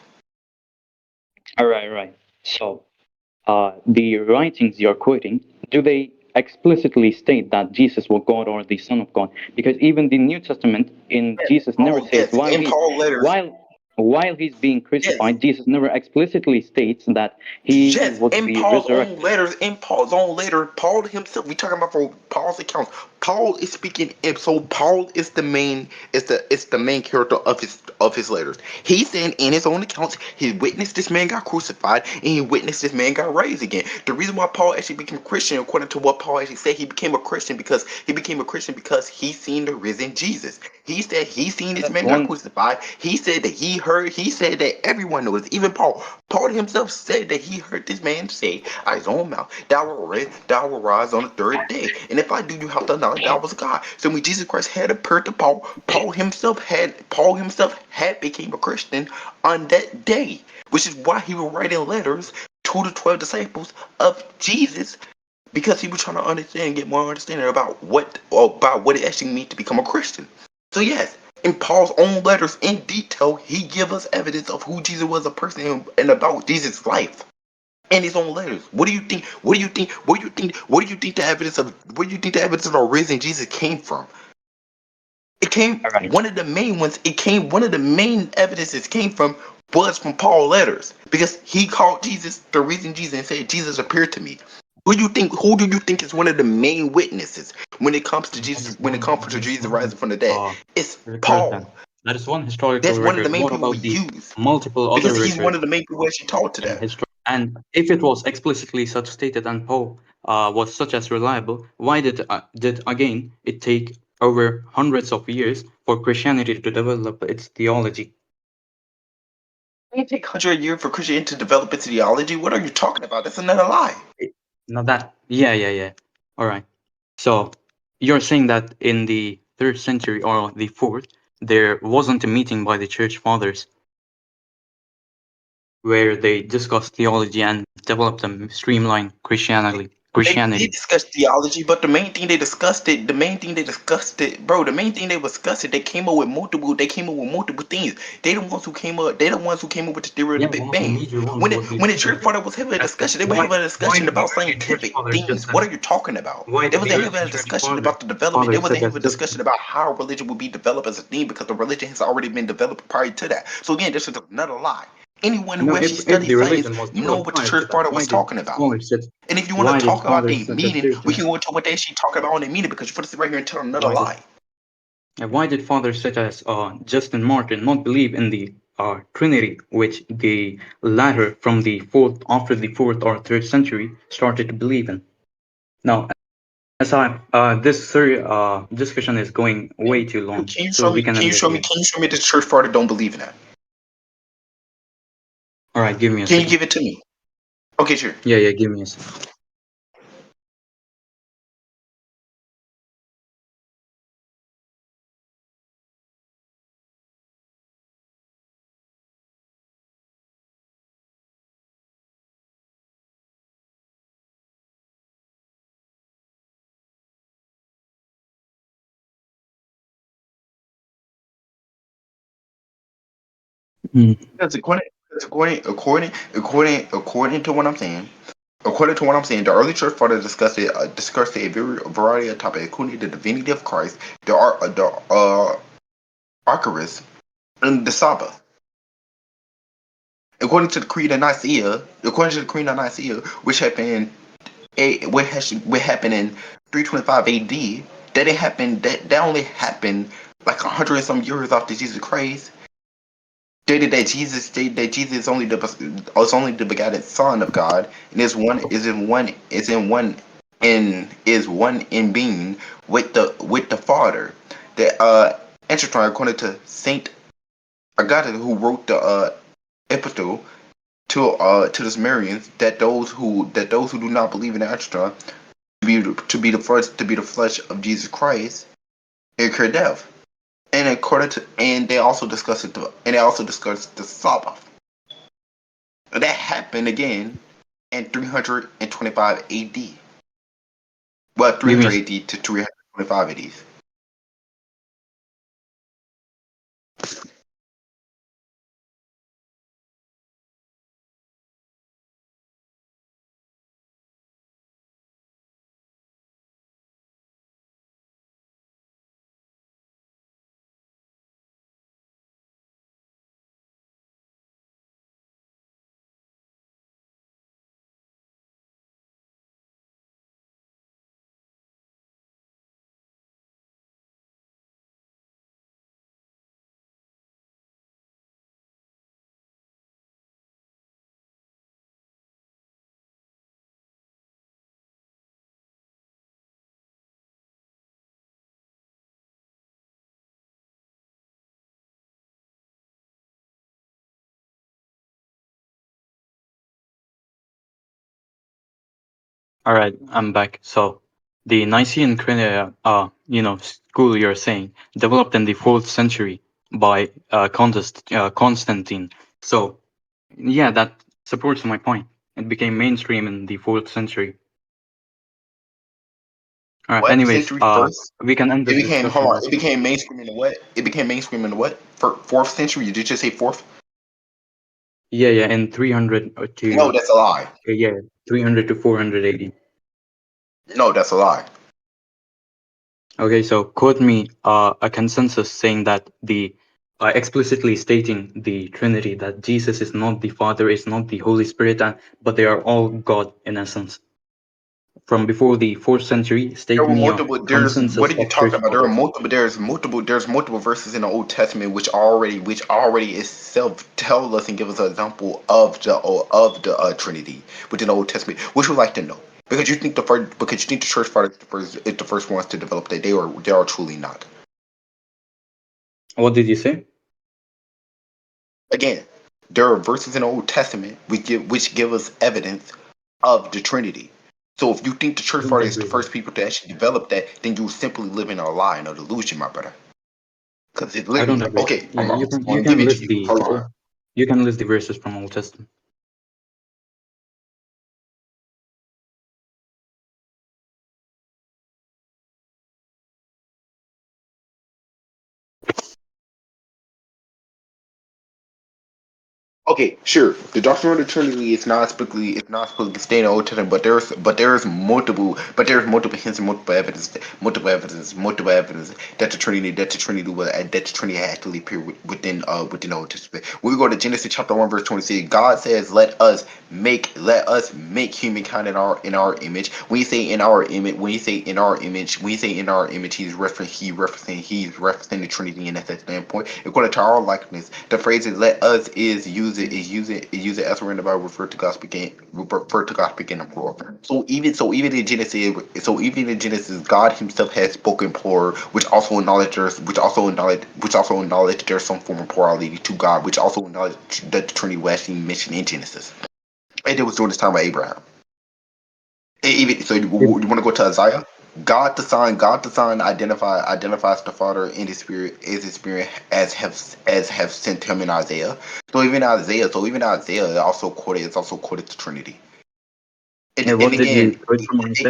[SPEAKER 1] All right. So the writings you're quoting, do they explicitly state that Jesus was God or the Son of God? Because even the New Testament in Jesus never
[SPEAKER 2] Paul,
[SPEAKER 1] says
[SPEAKER 2] yes, in Paul letters,
[SPEAKER 1] while he's being
[SPEAKER 2] yes.
[SPEAKER 1] crucified, Jesus never explicitly states that he
[SPEAKER 2] Yes,
[SPEAKER 1] would
[SPEAKER 2] in
[SPEAKER 1] be
[SPEAKER 2] Paul's own
[SPEAKER 1] resurrected.
[SPEAKER 2] letters, Paul himself, we talking about from Paul's accounts. Paul is speaking, and so Paul is the main character of his letters. He's saying in his own accounts, he witnessed this man got crucified, and he witnessed this man got raised again. The reason why Paul actually became a Christian, according to what Paul actually said, he became a Christian because he seen the risen Jesus. He said he seen this man got
[SPEAKER 1] One,
[SPEAKER 2] crucified. He said that everyone knows, even Paul. Paul himself said that he heard this man say out his own mouth, thou will rise on the third day. And if I do, you have to acknowledge thou was God. So when Jesus Christ had appeared to Paul, Paul himself had became a Christian on that day, which is why he was writing letters to the 12 disciples of Jesus, because he was trying to understand, get more understanding about what it actually means to become a Christian. So yes, in Paul's own letters in detail, he give us evidence of who Jesus was a person and about Jesus' life in his own letters. What do you think? What do you think the evidence of where do you think the evidence of the risen Jesus came from? It came
[SPEAKER 1] all right.
[SPEAKER 2] one of the main ones. It came one of the main evidences came from was from Paul letters because he called Jesus the reason Jesus said Jesus appeared to me. Who do you think is one of the main witnesses when it comes to
[SPEAKER 3] That
[SPEAKER 2] Jesus
[SPEAKER 3] is
[SPEAKER 2] when it
[SPEAKER 3] one.
[SPEAKER 2] comes to
[SPEAKER 3] That is
[SPEAKER 2] Jesus
[SPEAKER 3] one
[SPEAKER 2] rising from the dead? It's
[SPEAKER 3] record.
[SPEAKER 2] Paul.
[SPEAKER 3] Then that is one historical
[SPEAKER 2] That's one of the
[SPEAKER 3] record.
[SPEAKER 2] main
[SPEAKER 3] What
[SPEAKER 2] people we
[SPEAKER 3] about the
[SPEAKER 2] use
[SPEAKER 3] multiple other
[SPEAKER 2] because he's one
[SPEAKER 3] records
[SPEAKER 2] of the main people who actually taught to
[SPEAKER 3] in
[SPEAKER 2] that.
[SPEAKER 3] history? And if it was explicitly such stated and Paul was such as reliable, why did again it take over hundreds of years for Christianity to develop its theology?
[SPEAKER 2] It take 100 years for Christianity to develop its ideology. What are you talking about? That's another lie.
[SPEAKER 3] Not that. Yeah, yeah, yeah. All right. So you're saying that in the third century or the fourth, there wasn't a meeting by the church fathers where they discussed theology and developed a streamlined Christianity.
[SPEAKER 2] They did
[SPEAKER 3] Christianity.
[SPEAKER 2] discuss theology, but the main thing they discussed it, the main thing they discussed it, bro, the main thing they discussed it, they came up with multiple things. They the ones who came up with the theory of the
[SPEAKER 3] Yeah,
[SPEAKER 2] Big
[SPEAKER 3] one of the
[SPEAKER 2] Bang.
[SPEAKER 3] major ones was the
[SPEAKER 2] When the church
[SPEAKER 3] Trinity.
[SPEAKER 2] father was having a discussion, they were
[SPEAKER 3] Why
[SPEAKER 2] having a
[SPEAKER 3] why
[SPEAKER 2] discussion
[SPEAKER 3] did the
[SPEAKER 2] about
[SPEAKER 3] early church
[SPEAKER 2] scientific
[SPEAKER 3] fathers
[SPEAKER 2] things.
[SPEAKER 3] just
[SPEAKER 2] What are
[SPEAKER 3] as
[SPEAKER 2] you talking about?
[SPEAKER 3] why
[SPEAKER 2] They
[SPEAKER 3] did the
[SPEAKER 2] wasn't
[SPEAKER 3] early
[SPEAKER 2] having a
[SPEAKER 3] church
[SPEAKER 2] discussion about the development. They
[SPEAKER 3] fathers
[SPEAKER 2] wasn't
[SPEAKER 3] such
[SPEAKER 2] having
[SPEAKER 3] as
[SPEAKER 2] a
[SPEAKER 3] Justin?
[SPEAKER 2] discussion about how religion would be developed as a thing because the religion has already been developed prior to that. So again, this is another lie. Anyone
[SPEAKER 3] No,
[SPEAKER 2] who actually
[SPEAKER 3] if the
[SPEAKER 2] studies science
[SPEAKER 3] religion was
[SPEAKER 2] know
[SPEAKER 3] developed
[SPEAKER 2] what the
[SPEAKER 3] prior to
[SPEAKER 2] church
[SPEAKER 3] that,
[SPEAKER 2] father was talking about. And if you want to
[SPEAKER 3] why did
[SPEAKER 2] talk about
[SPEAKER 3] fathers
[SPEAKER 2] their
[SPEAKER 3] such as
[SPEAKER 2] meaning, we
[SPEAKER 3] Justin
[SPEAKER 2] can go into what they actually talk about in their meaning because you're supposed to sit right here and tell another
[SPEAKER 3] why did
[SPEAKER 2] lie.
[SPEAKER 3] why did fathers such as Justin Martin not believe in the Trinity, which the latter from the fourth after the fourth or third century started to believe in? Now, as I discussion is going way too long,
[SPEAKER 2] Can you
[SPEAKER 3] so
[SPEAKER 2] show
[SPEAKER 3] we
[SPEAKER 2] me?
[SPEAKER 3] can
[SPEAKER 2] Can you
[SPEAKER 3] end it
[SPEAKER 2] show me?
[SPEAKER 3] here.
[SPEAKER 2] Can you show me the church father don't believe in that?
[SPEAKER 3] All right, give me a
[SPEAKER 2] Can you
[SPEAKER 3] second.
[SPEAKER 2] give it to me? Okay, sure.
[SPEAKER 3] Yeah, yeah, give me a second. Mm.
[SPEAKER 2] Because according to what I'm saying, the early church fathers discussed a variety of topics, including the divinity of Christ, the Archivist, and the Sabbath. According to the Creed of Nicaea, which happened in 325 A.D., that only happened like 100 and some years after Jesus Christ. Stated that Jesus is only the begotten Son of God, and is one in being with the Father. That Antitrine, according to Saint Augustine, who wrote the epistle to the Sumerians, that those who do not believe in Antitrine to be the flesh of Jesus Christ incur death. And they also discussed the Sabbath. That happened again in 325 AD. Well,
[SPEAKER 3] Give me a
[SPEAKER 2] 300 AD to 325 AD.
[SPEAKER 3] All right, I'm back. So the Nicene Creed, school you're saying developed in the fourth century by Constantine. So yeah, that supports my point. It became mainstream in the fourth century. All right.
[SPEAKER 2] What
[SPEAKER 3] Anyways,
[SPEAKER 2] century first?
[SPEAKER 3] we can end
[SPEAKER 2] It
[SPEAKER 3] this
[SPEAKER 2] became
[SPEAKER 3] discussion
[SPEAKER 2] hold on.
[SPEAKER 3] as
[SPEAKER 2] It became mainstream in the what? It became mainstream in the what? Fourth century? You did just say fourth?
[SPEAKER 3] yeah, yeah, in 300
[SPEAKER 2] No,
[SPEAKER 3] to
[SPEAKER 2] that's a lie.
[SPEAKER 3] yeah, 300 to 480.
[SPEAKER 2] No, that's a lie.
[SPEAKER 3] Okay, so quote me a consensus saying that the explicitly stating the Trinity, that Jesus is not the Father, is not the Holy Spirit, but they are all God in essence. From before the 4th century,
[SPEAKER 2] There were
[SPEAKER 3] stating a
[SPEAKER 2] multiple. There's what
[SPEAKER 3] consensus
[SPEAKER 2] are you
[SPEAKER 3] of church
[SPEAKER 2] talking about? There are
[SPEAKER 3] fathers.
[SPEAKER 2] multiple. There's multiple verses in the Old Testament which already itself tell us and give us an example of the Trinity within the Old Testament. Which would like to know because you think the church fathers is the first ones to develop that they are truly not.
[SPEAKER 3] What did you say?
[SPEAKER 2] Again, there are verses in the Old Testament which give us evidence of the Trinity. So if you think the
[SPEAKER 3] I
[SPEAKER 2] church
[SPEAKER 3] don't
[SPEAKER 2] fathers is the
[SPEAKER 3] agree with
[SPEAKER 2] first
[SPEAKER 3] that.
[SPEAKER 2] people to actually develop that, then you're simply living a lie and a delusion, my brother. Because it
[SPEAKER 3] I don't
[SPEAKER 2] literally,
[SPEAKER 3] agree.
[SPEAKER 2] okay,
[SPEAKER 3] Yeah,
[SPEAKER 2] I'm
[SPEAKER 3] you
[SPEAKER 2] just
[SPEAKER 3] can you
[SPEAKER 2] going to give
[SPEAKER 3] can
[SPEAKER 2] it to
[SPEAKER 3] list
[SPEAKER 2] you.
[SPEAKER 3] the
[SPEAKER 2] Hold on.
[SPEAKER 3] you can list the verses from Old Testament.
[SPEAKER 2] Okay, sure. The doctrine of the Trinity is not explicitly stated in the Old Testament, but there's multiple hints and multiple evidence that the Trinity actually appeared within the Old Testament. When we go to Genesis chapter 1 verse 26, God says, "Let us make humankind in our image." When you say in our image, he's referencing the Trinity in that standpoint. According to our likeness, the phrase is "let us" is using as in the Bible refer to God speaking in plural. So even in Genesis, God Himself has spoken plural, which also acknowledged there's some form of plurality to God, which also acknowledged that the Trinity was actually mentioned in Genesis, and it was during this time of Abraham. Even so, you
[SPEAKER 3] It,
[SPEAKER 2] want to go to Isaiah? God the Son identifies the Father in His Spirit as have sent Him in Isaiah. So even Isaiah it's also quoted the Trinity. And, and
[SPEAKER 3] what did
[SPEAKER 2] again,
[SPEAKER 3] you quote from
[SPEAKER 2] and
[SPEAKER 3] Isaiah?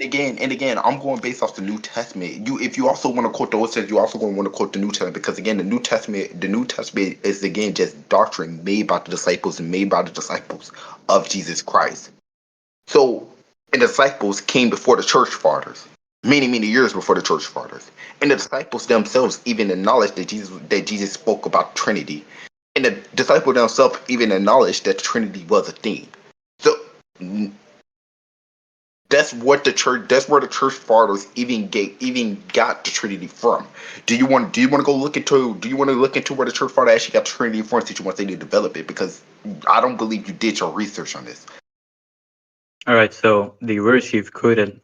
[SPEAKER 2] again, and again, I'm going based off the New Testament. If you also want to quote the Old Testament, you also going to want to quote the New Testament because again, the New Testament is again just doctrine made by the disciples and made by the disciples of Jesus Christ. So, and the disciples came before the church fathers, many, many years before the church fathers. And the disciples themselves even acknowledged that Jesus spoke about Trinity. And the disciples themselves even acknowledged that the Trinity was a thing. So that's where the church fathers even got the Trinity from. Do you want to look into where the church father actually got the Trinity from since you want to say they develop it? Because I don't believe you did your research on this.
[SPEAKER 3] All right, so the verse you've quoted,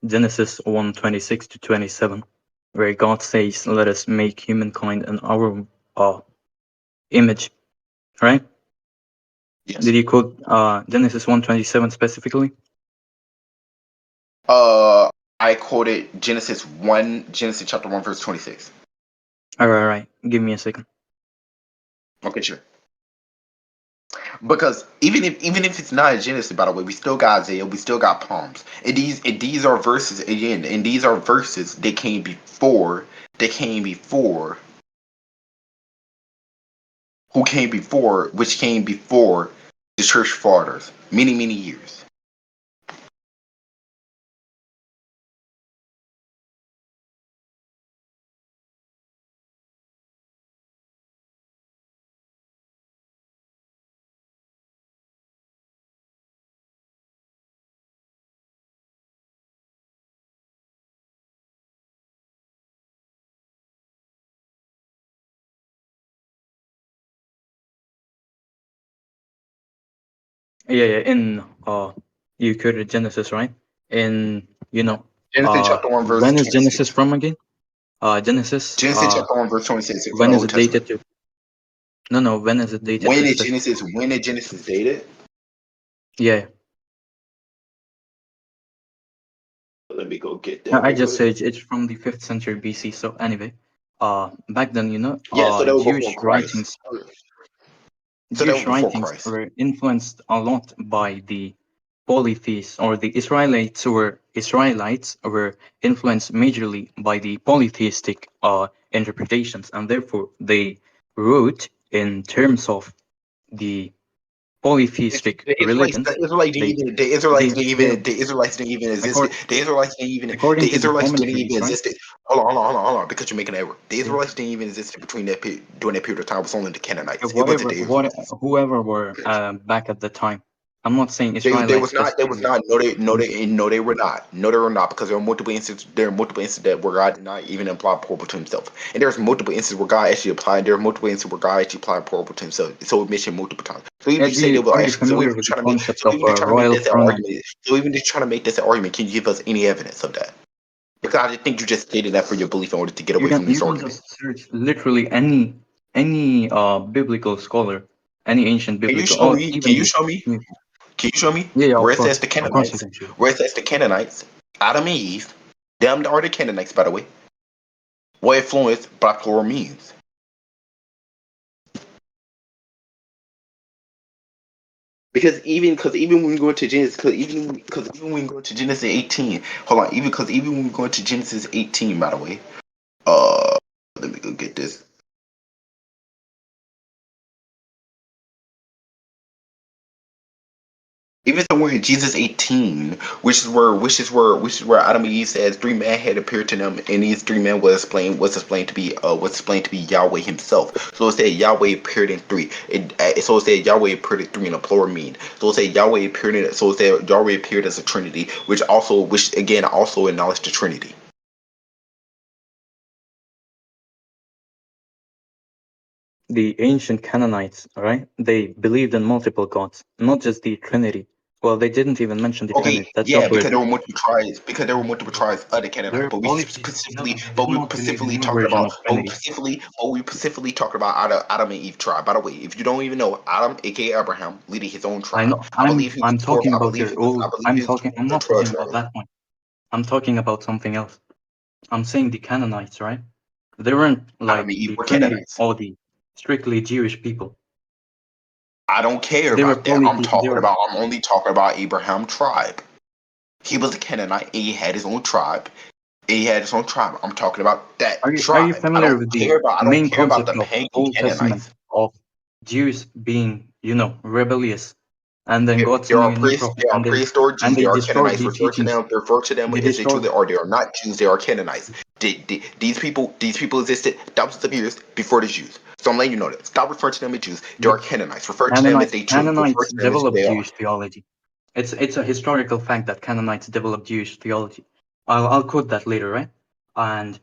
[SPEAKER 3] Genesis 1:26 to 27, where God says, "Let us make humankind in our image." Right?
[SPEAKER 2] Yes.
[SPEAKER 3] Did you quote Genesis 1:27 specifically?
[SPEAKER 2] Uh, I quoted Genesis chapter 1, verse 26.
[SPEAKER 3] All right. Give me a second.
[SPEAKER 2] Okay, sure. Because even if it's not in Genesis, by the way, we still got Isaiah, we still got Palms, and these are verses again, and these are verses they came before who came before, which came before the church fathers, many many years.
[SPEAKER 3] Yeah, yeah. In you quoted Genesis, right? In
[SPEAKER 2] Genesis chapter 1, verse
[SPEAKER 3] when is Genesis
[SPEAKER 2] 26.
[SPEAKER 3] from again? Genesis.
[SPEAKER 2] Genesis chapter 1, verse 26 is from
[SPEAKER 3] When
[SPEAKER 2] the
[SPEAKER 3] is
[SPEAKER 2] Old
[SPEAKER 3] it
[SPEAKER 2] Testament.
[SPEAKER 3] dated to? No, no. When is it dated to specifically?
[SPEAKER 2] When did Genesis dated?
[SPEAKER 3] Yeah.
[SPEAKER 2] Let me go get
[SPEAKER 3] I
[SPEAKER 2] that
[SPEAKER 3] I
[SPEAKER 2] real
[SPEAKER 3] just
[SPEAKER 2] quick.
[SPEAKER 3] said it's from the 5th century BC. So anyway, back then,
[SPEAKER 2] Yeah, so that was before
[SPEAKER 3] Jewish
[SPEAKER 2] Christ.
[SPEAKER 3] writings,
[SPEAKER 2] So that was
[SPEAKER 3] Jewish
[SPEAKER 2] before
[SPEAKER 3] writings
[SPEAKER 2] Christ.
[SPEAKER 3] were influenced a lot by the polytheists, or the Israelites were influenced majorly by the polytheistic interpretations, and therefore they wrote in terms of the polytheistic
[SPEAKER 2] The Israelites,
[SPEAKER 3] religions. They they they
[SPEAKER 2] The Israelites didn't even exist.
[SPEAKER 3] accord,
[SPEAKER 2] The
[SPEAKER 3] according to the
[SPEAKER 2] Israelites didn't even
[SPEAKER 3] commentaries, right?
[SPEAKER 2] exist. Hold on, because you're making an error. The
[SPEAKER 3] Yeah.
[SPEAKER 2] Israelites didn't even exist between during that period of time. It was only the
[SPEAKER 3] Yeah,
[SPEAKER 2] Canaanites. It wasn't
[SPEAKER 3] whatever,
[SPEAKER 2] the Israelites.
[SPEAKER 3] whoever were back at the time. I'm not saying
[SPEAKER 2] They
[SPEAKER 3] Israelites
[SPEAKER 2] was not. They was
[SPEAKER 3] specifically.
[SPEAKER 2] not.
[SPEAKER 3] I'm,
[SPEAKER 2] No, they were not. No, they were not. Because there are multiple instances. There are multiple instances that where God did not even apply parable to Himself, and there's multiple instances where God actually applied. There are multiple instances where God actually applied parable to Himself. So it mentioned multiple times. So even if you say they were
[SPEAKER 3] are you
[SPEAKER 2] actually, so
[SPEAKER 3] familiar
[SPEAKER 2] even
[SPEAKER 3] with the
[SPEAKER 2] trying to make,
[SPEAKER 3] concept
[SPEAKER 2] so
[SPEAKER 3] of
[SPEAKER 2] even if trying to make
[SPEAKER 3] royal
[SPEAKER 2] this an
[SPEAKER 3] pronoun?
[SPEAKER 2] argument, so even just trying to make this an argument, can you give us any evidence of that? Because I just think you just stated that for your belief in order to get away from
[SPEAKER 3] You
[SPEAKER 2] this
[SPEAKER 3] can
[SPEAKER 2] argument.
[SPEAKER 3] just search literally any biblical scholar, any ancient
[SPEAKER 2] Can you
[SPEAKER 3] biblical,
[SPEAKER 2] show
[SPEAKER 3] or
[SPEAKER 2] me?
[SPEAKER 3] even
[SPEAKER 2] Can you
[SPEAKER 3] the
[SPEAKER 2] show me? Can you show me
[SPEAKER 3] yeah, yeah,
[SPEAKER 2] where it says the
[SPEAKER 3] of course you
[SPEAKER 2] Canaanites?
[SPEAKER 3] can show.
[SPEAKER 2] Where it says the Canaanites, Adam and Eve, them are the Canaanites, by the way. What influence black plural means? Because even when we go into Genesis, because even when we go into Genesis 18, hold on, even when we go into Genesis 18, by the way, uh, let me go get this. Even somewhere in Jesus 18, which is where Adam and Eve says three men had appeared to them, and these three men was explained to be Yahweh Himself. So it said Yahweh appeared in three. So it said Yahweh appeared in three in a plural mean. So it said Yahweh appeared in. So it said Yahweh appeared as a Trinity, which again also acknowledged the Trinity.
[SPEAKER 3] The ancient Canaanites, right? They believed in multiple gods, not just the Trinity. Well, they didn't even mention the
[SPEAKER 2] Okay,
[SPEAKER 3] Trinity. That's
[SPEAKER 2] yeah,
[SPEAKER 3] not where
[SPEAKER 2] because there were multiple tribes. Because there were multiple tribes of the Canaanites,
[SPEAKER 3] they're polytheists. No, they
[SPEAKER 2] but
[SPEAKER 3] did
[SPEAKER 2] we
[SPEAKER 3] not believe in
[SPEAKER 2] specifically
[SPEAKER 3] your
[SPEAKER 2] talking
[SPEAKER 3] version
[SPEAKER 2] about,
[SPEAKER 3] of Trinity.
[SPEAKER 2] but we specifically talking about Adam and Eve tribe. By the way, if you don't even know, Adam, aka Abraham, leading his own
[SPEAKER 3] I
[SPEAKER 2] tribe.
[SPEAKER 3] know. I'm talking
[SPEAKER 2] I
[SPEAKER 3] about
[SPEAKER 2] believe
[SPEAKER 3] your
[SPEAKER 2] he was. I
[SPEAKER 3] old.
[SPEAKER 2] believe he was
[SPEAKER 3] I'm
[SPEAKER 2] the
[SPEAKER 3] not
[SPEAKER 2] 12
[SPEAKER 3] talking about
[SPEAKER 2] tribe.
[SPEAKER 3] that one. I'm talking about something else. I'm saying the Canaanites, right? They weren't
[SPEAKER 2] Adam
[SPEAKER 3] like
[SPEAKER 2] and Eve
[SPEAKER 3] the
[SPEAKER 2] were
[SPEAKER 3] Trinity
[SPEAKER 2] Canaanites.
[SPEAKER 3] or the strictly Jewish people.
[SPEAKER 2] I don't care
[SPEAKER 3] They were
[SPEAKER 2] about that.
[SPEAKER 3] They were.
[SPEAKER 2] I'm only talking about Abraham tribe. He was a Canaanite and he had his own tribe. He had his own tribe. I'm talking about that
[SPEAKER 3] Are you
[SPEAKER 2] tribe.
[SPEAKER 3] familiar with the
[SPEAKER 2] I don't
[SPEAKER 3] main
[SPEAKER 2] care about
[SPEAKER 3] concept
[SPEAKER 2] the
[SPEAKER 3] of
[SPEAKER 2] pagan
[SPEAKER 3] Old Testament
[SPEAKER 2] Canaanites.
[SPEAKER 3] of Jews being, rebellious, and then God sending a new prophet,
[SPEAKER 2] There are prehistoric
[SPEAKER 3] and
[SPEAKER 2] Jews.
[SPEAKER 3] they
[SPEAKER 2] There are
[SPEAKER 3] destroyed
[SPEAKER 2] Canaanites.
[SPEAKER 3] the teachings.
[SPEAKER 2] Refer to them
[SPEAKER 3] They
[SPEAKER 2] as they
[SPEAKER 3] destroyed.
[SPEAKER 2] truly are. They are not Jews. They are Canaanites. These people existed thousands of years before the Jews. So I'm letting you know that. Stop referring to them as Jews. They
[SPEAKER 3] The
[SPEAKER 2] are Canaanites. Refer
[SPEAKER 3] Canaanites
[SPEAKER 2] to them as who
[SPEAKER 3] developed
[SPEAKER 2] they are.
[SPEAKER 3] Jewish theology. It's a historical fact that Canaanites developed Jewish theology. I'll quote that later, right? And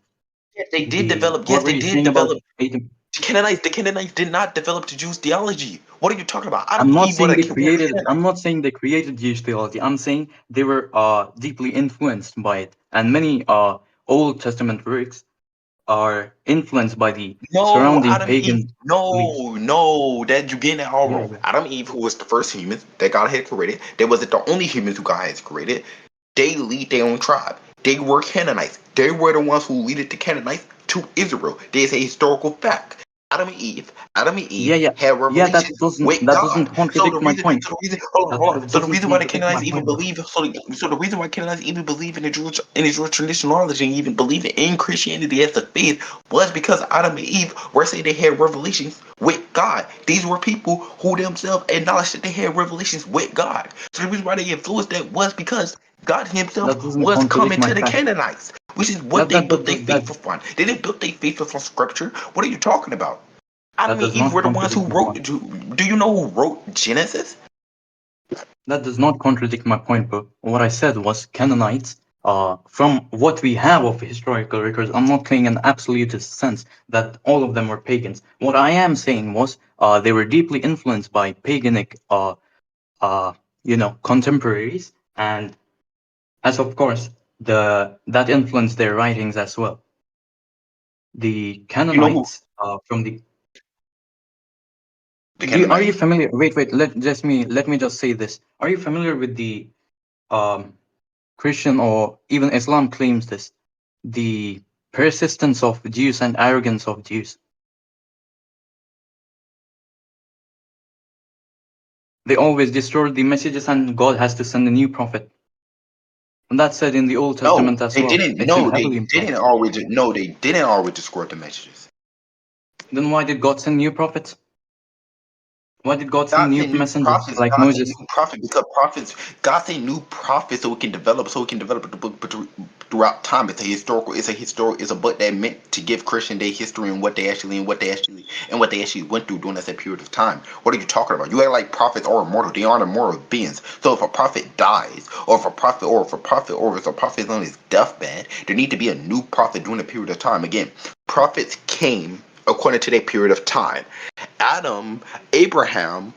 [SPEAKER 2] Yes, they did
[SPEAKER 3] the
[SPEAKER 2] develop.
[SPEAKER 3] what
[SPEAKER 2] Yes,
[SPEAKER 3] were
[SPEAKER 2] they
[SPEAKER 3] you
[SPEAKER 2] did
[SPEAKER 3] saying about
[SPEAKER 2] develop. The Canaanites did not develop the Jews' theology. What are you talking about? Adam
[SPEAKER 3] I'm
[SPEAKER 2] and
[SPEAKER 3] not
[SPEAKER 2] Eve were
[SPEAKER 3] saying they
[SPEAKER 2] were
[SPEAKER 3] created. I'm
[SPEAKER 2] Canaanites.
[SPEAKER 3] not saying they created Jewish theology. I'm saying they were deeply influenced by it, and many Old Testament works are influenced by the
[SPEAKER 2] No,
[SPEAKER 3] surrounding
[SPEAKER 2] Adam and Eve.
[SPEAKER 3] pagan beliefs.
[SPEAKER 2] No, that you're getting it all
[SPEAKER 3] Yeah,
[SPEAKER 2] wrong.
[SPEAKER 3] yeah.
[SPEAKER 2] Adam and Eve, who was the first humans that God had created, they wasn't the only humans who God has created. They lead their own tribe. They were Canaanites. They were the ones who leaded the Canaanites to Israel. There's a historical fact. Adam and
[SPEAKER 3] Yeah,
[SPEAKER 2] Eve
[SPEAKER 3] yeah,
[SPEAKER 2] had
[SPEAKER 3] yeah.
[SPEAKER 2] revelations with
[SPEAKER 3] That doesn't
[SPEAKER 2] God.
[SPEAKER 3] contradict my point.
[SPEAKER 2] Hold on.
[SPEAKER 3] That
[SPEAKER 2] So the
[SPEAKER 3] doesn't
[SPEAKER 2] reason why the
[SPEAKER 3] contradict my
[SPEAKER 2] Canaanites even
[SPEAKER 3] point, bro.
[SPEAKER 2] believe, so the reason why Canaanites even believe in the Jewish traditional knowledge and even believe in Christianity as a faith was because Adam and Eve were saying they had revelations with God. These were people who themselves acknowledged that they had revelations with God. So the reason why they influenced that was because God
[SPEAKER 3] That
[SPEAKER 2] Himself
[SPEAKER 3] doesn't
[SPEAKER 2] was
[SPEAKER 3] contradict
[SPEAKER 2] coming
[SPEAKER 3] my
[SPEAKER 2] to the
[SPEAKER 3] fact.
[SPEAKER 2] Canaanites, which is what they built their
[SPEAKER 3] That
[SPEAKER 2] faith upon. They didn't build their faith upon Scripture. What are you talking about?
[SPEAKER 3] that
[SPEAKER 2] Adam and
[SPEAKER 3] does
[SPEAKER 2] Eve
[SPEAKER 3] not
[SPEAKER 2] were the ones who
[SPEAKER 3] contradict my
[SPEAKER 2] wrote.
[SPEAKER 3] point.
[SPEAKER 2] Do you know who wrote Genesis?
[SPEAKER 3] That does not contradict my point, bro. What I said was Canaanites, from what we have of historical records, I'm not saying an absolutist sense that all of them were pagans. What I am saying was they were deeply influenced by paganic, contemporaries, and as of course, that influenced their writings as well. The
[SPEAKER 2] You know who
[SPEAKER 3] Canaanites, from the
[SPEAKER 2] the
[SPEAKER 3] are you
[SPEAKER 2] Canaanites?
[SPEAKER 3] familiar? Wait. Let me just say this. Are you familiar with the um, Christian or even Islam claims this, the persistence of Jews and arrogance of Jews. They always distort the messages and God has to send a new prophet. And that's said in the Old
[SPEAKER 2] No,
[SPEAKER 3] Testament as
[SPEAKER 2] they
[SPEAKER 3] well.
[SPEAKER 2] didn't.
[SPEAKER 3] It's
[SPEAKER 2] No, they
[SPEAKER 3] heavily implied.
[SPEAKER 2] didn't always. No, they didn't always discord the messages.
[SPEAKER 3] Then why did God send new prophets? Why did God send
[SPEAKER 2] God
[SPEAKER 3] new
[SPEAKER 2] sent new
[SPEAKER 3] messengers
[SPEAKER 2] prophets.
[SPEAKER 3] like
[SPEAKER 2] God sent
[SPEAKER 3] Moses?
[SPEAKER 2] new prophets because prophets. God sent new prophets so we can develop the book. But throughout time, it's a historical. It's a historical. It's a book that meant to give Christian Day history and what they actually went through during that period of time. What are you talking about? You act like prophets are immortal. They aren't immortal beings. So if a prophet dies, or if a prophet is on his deathbed, there need to be a new prophet during a period of time. Again, prophets came according to their period of time. Adam, Abraham,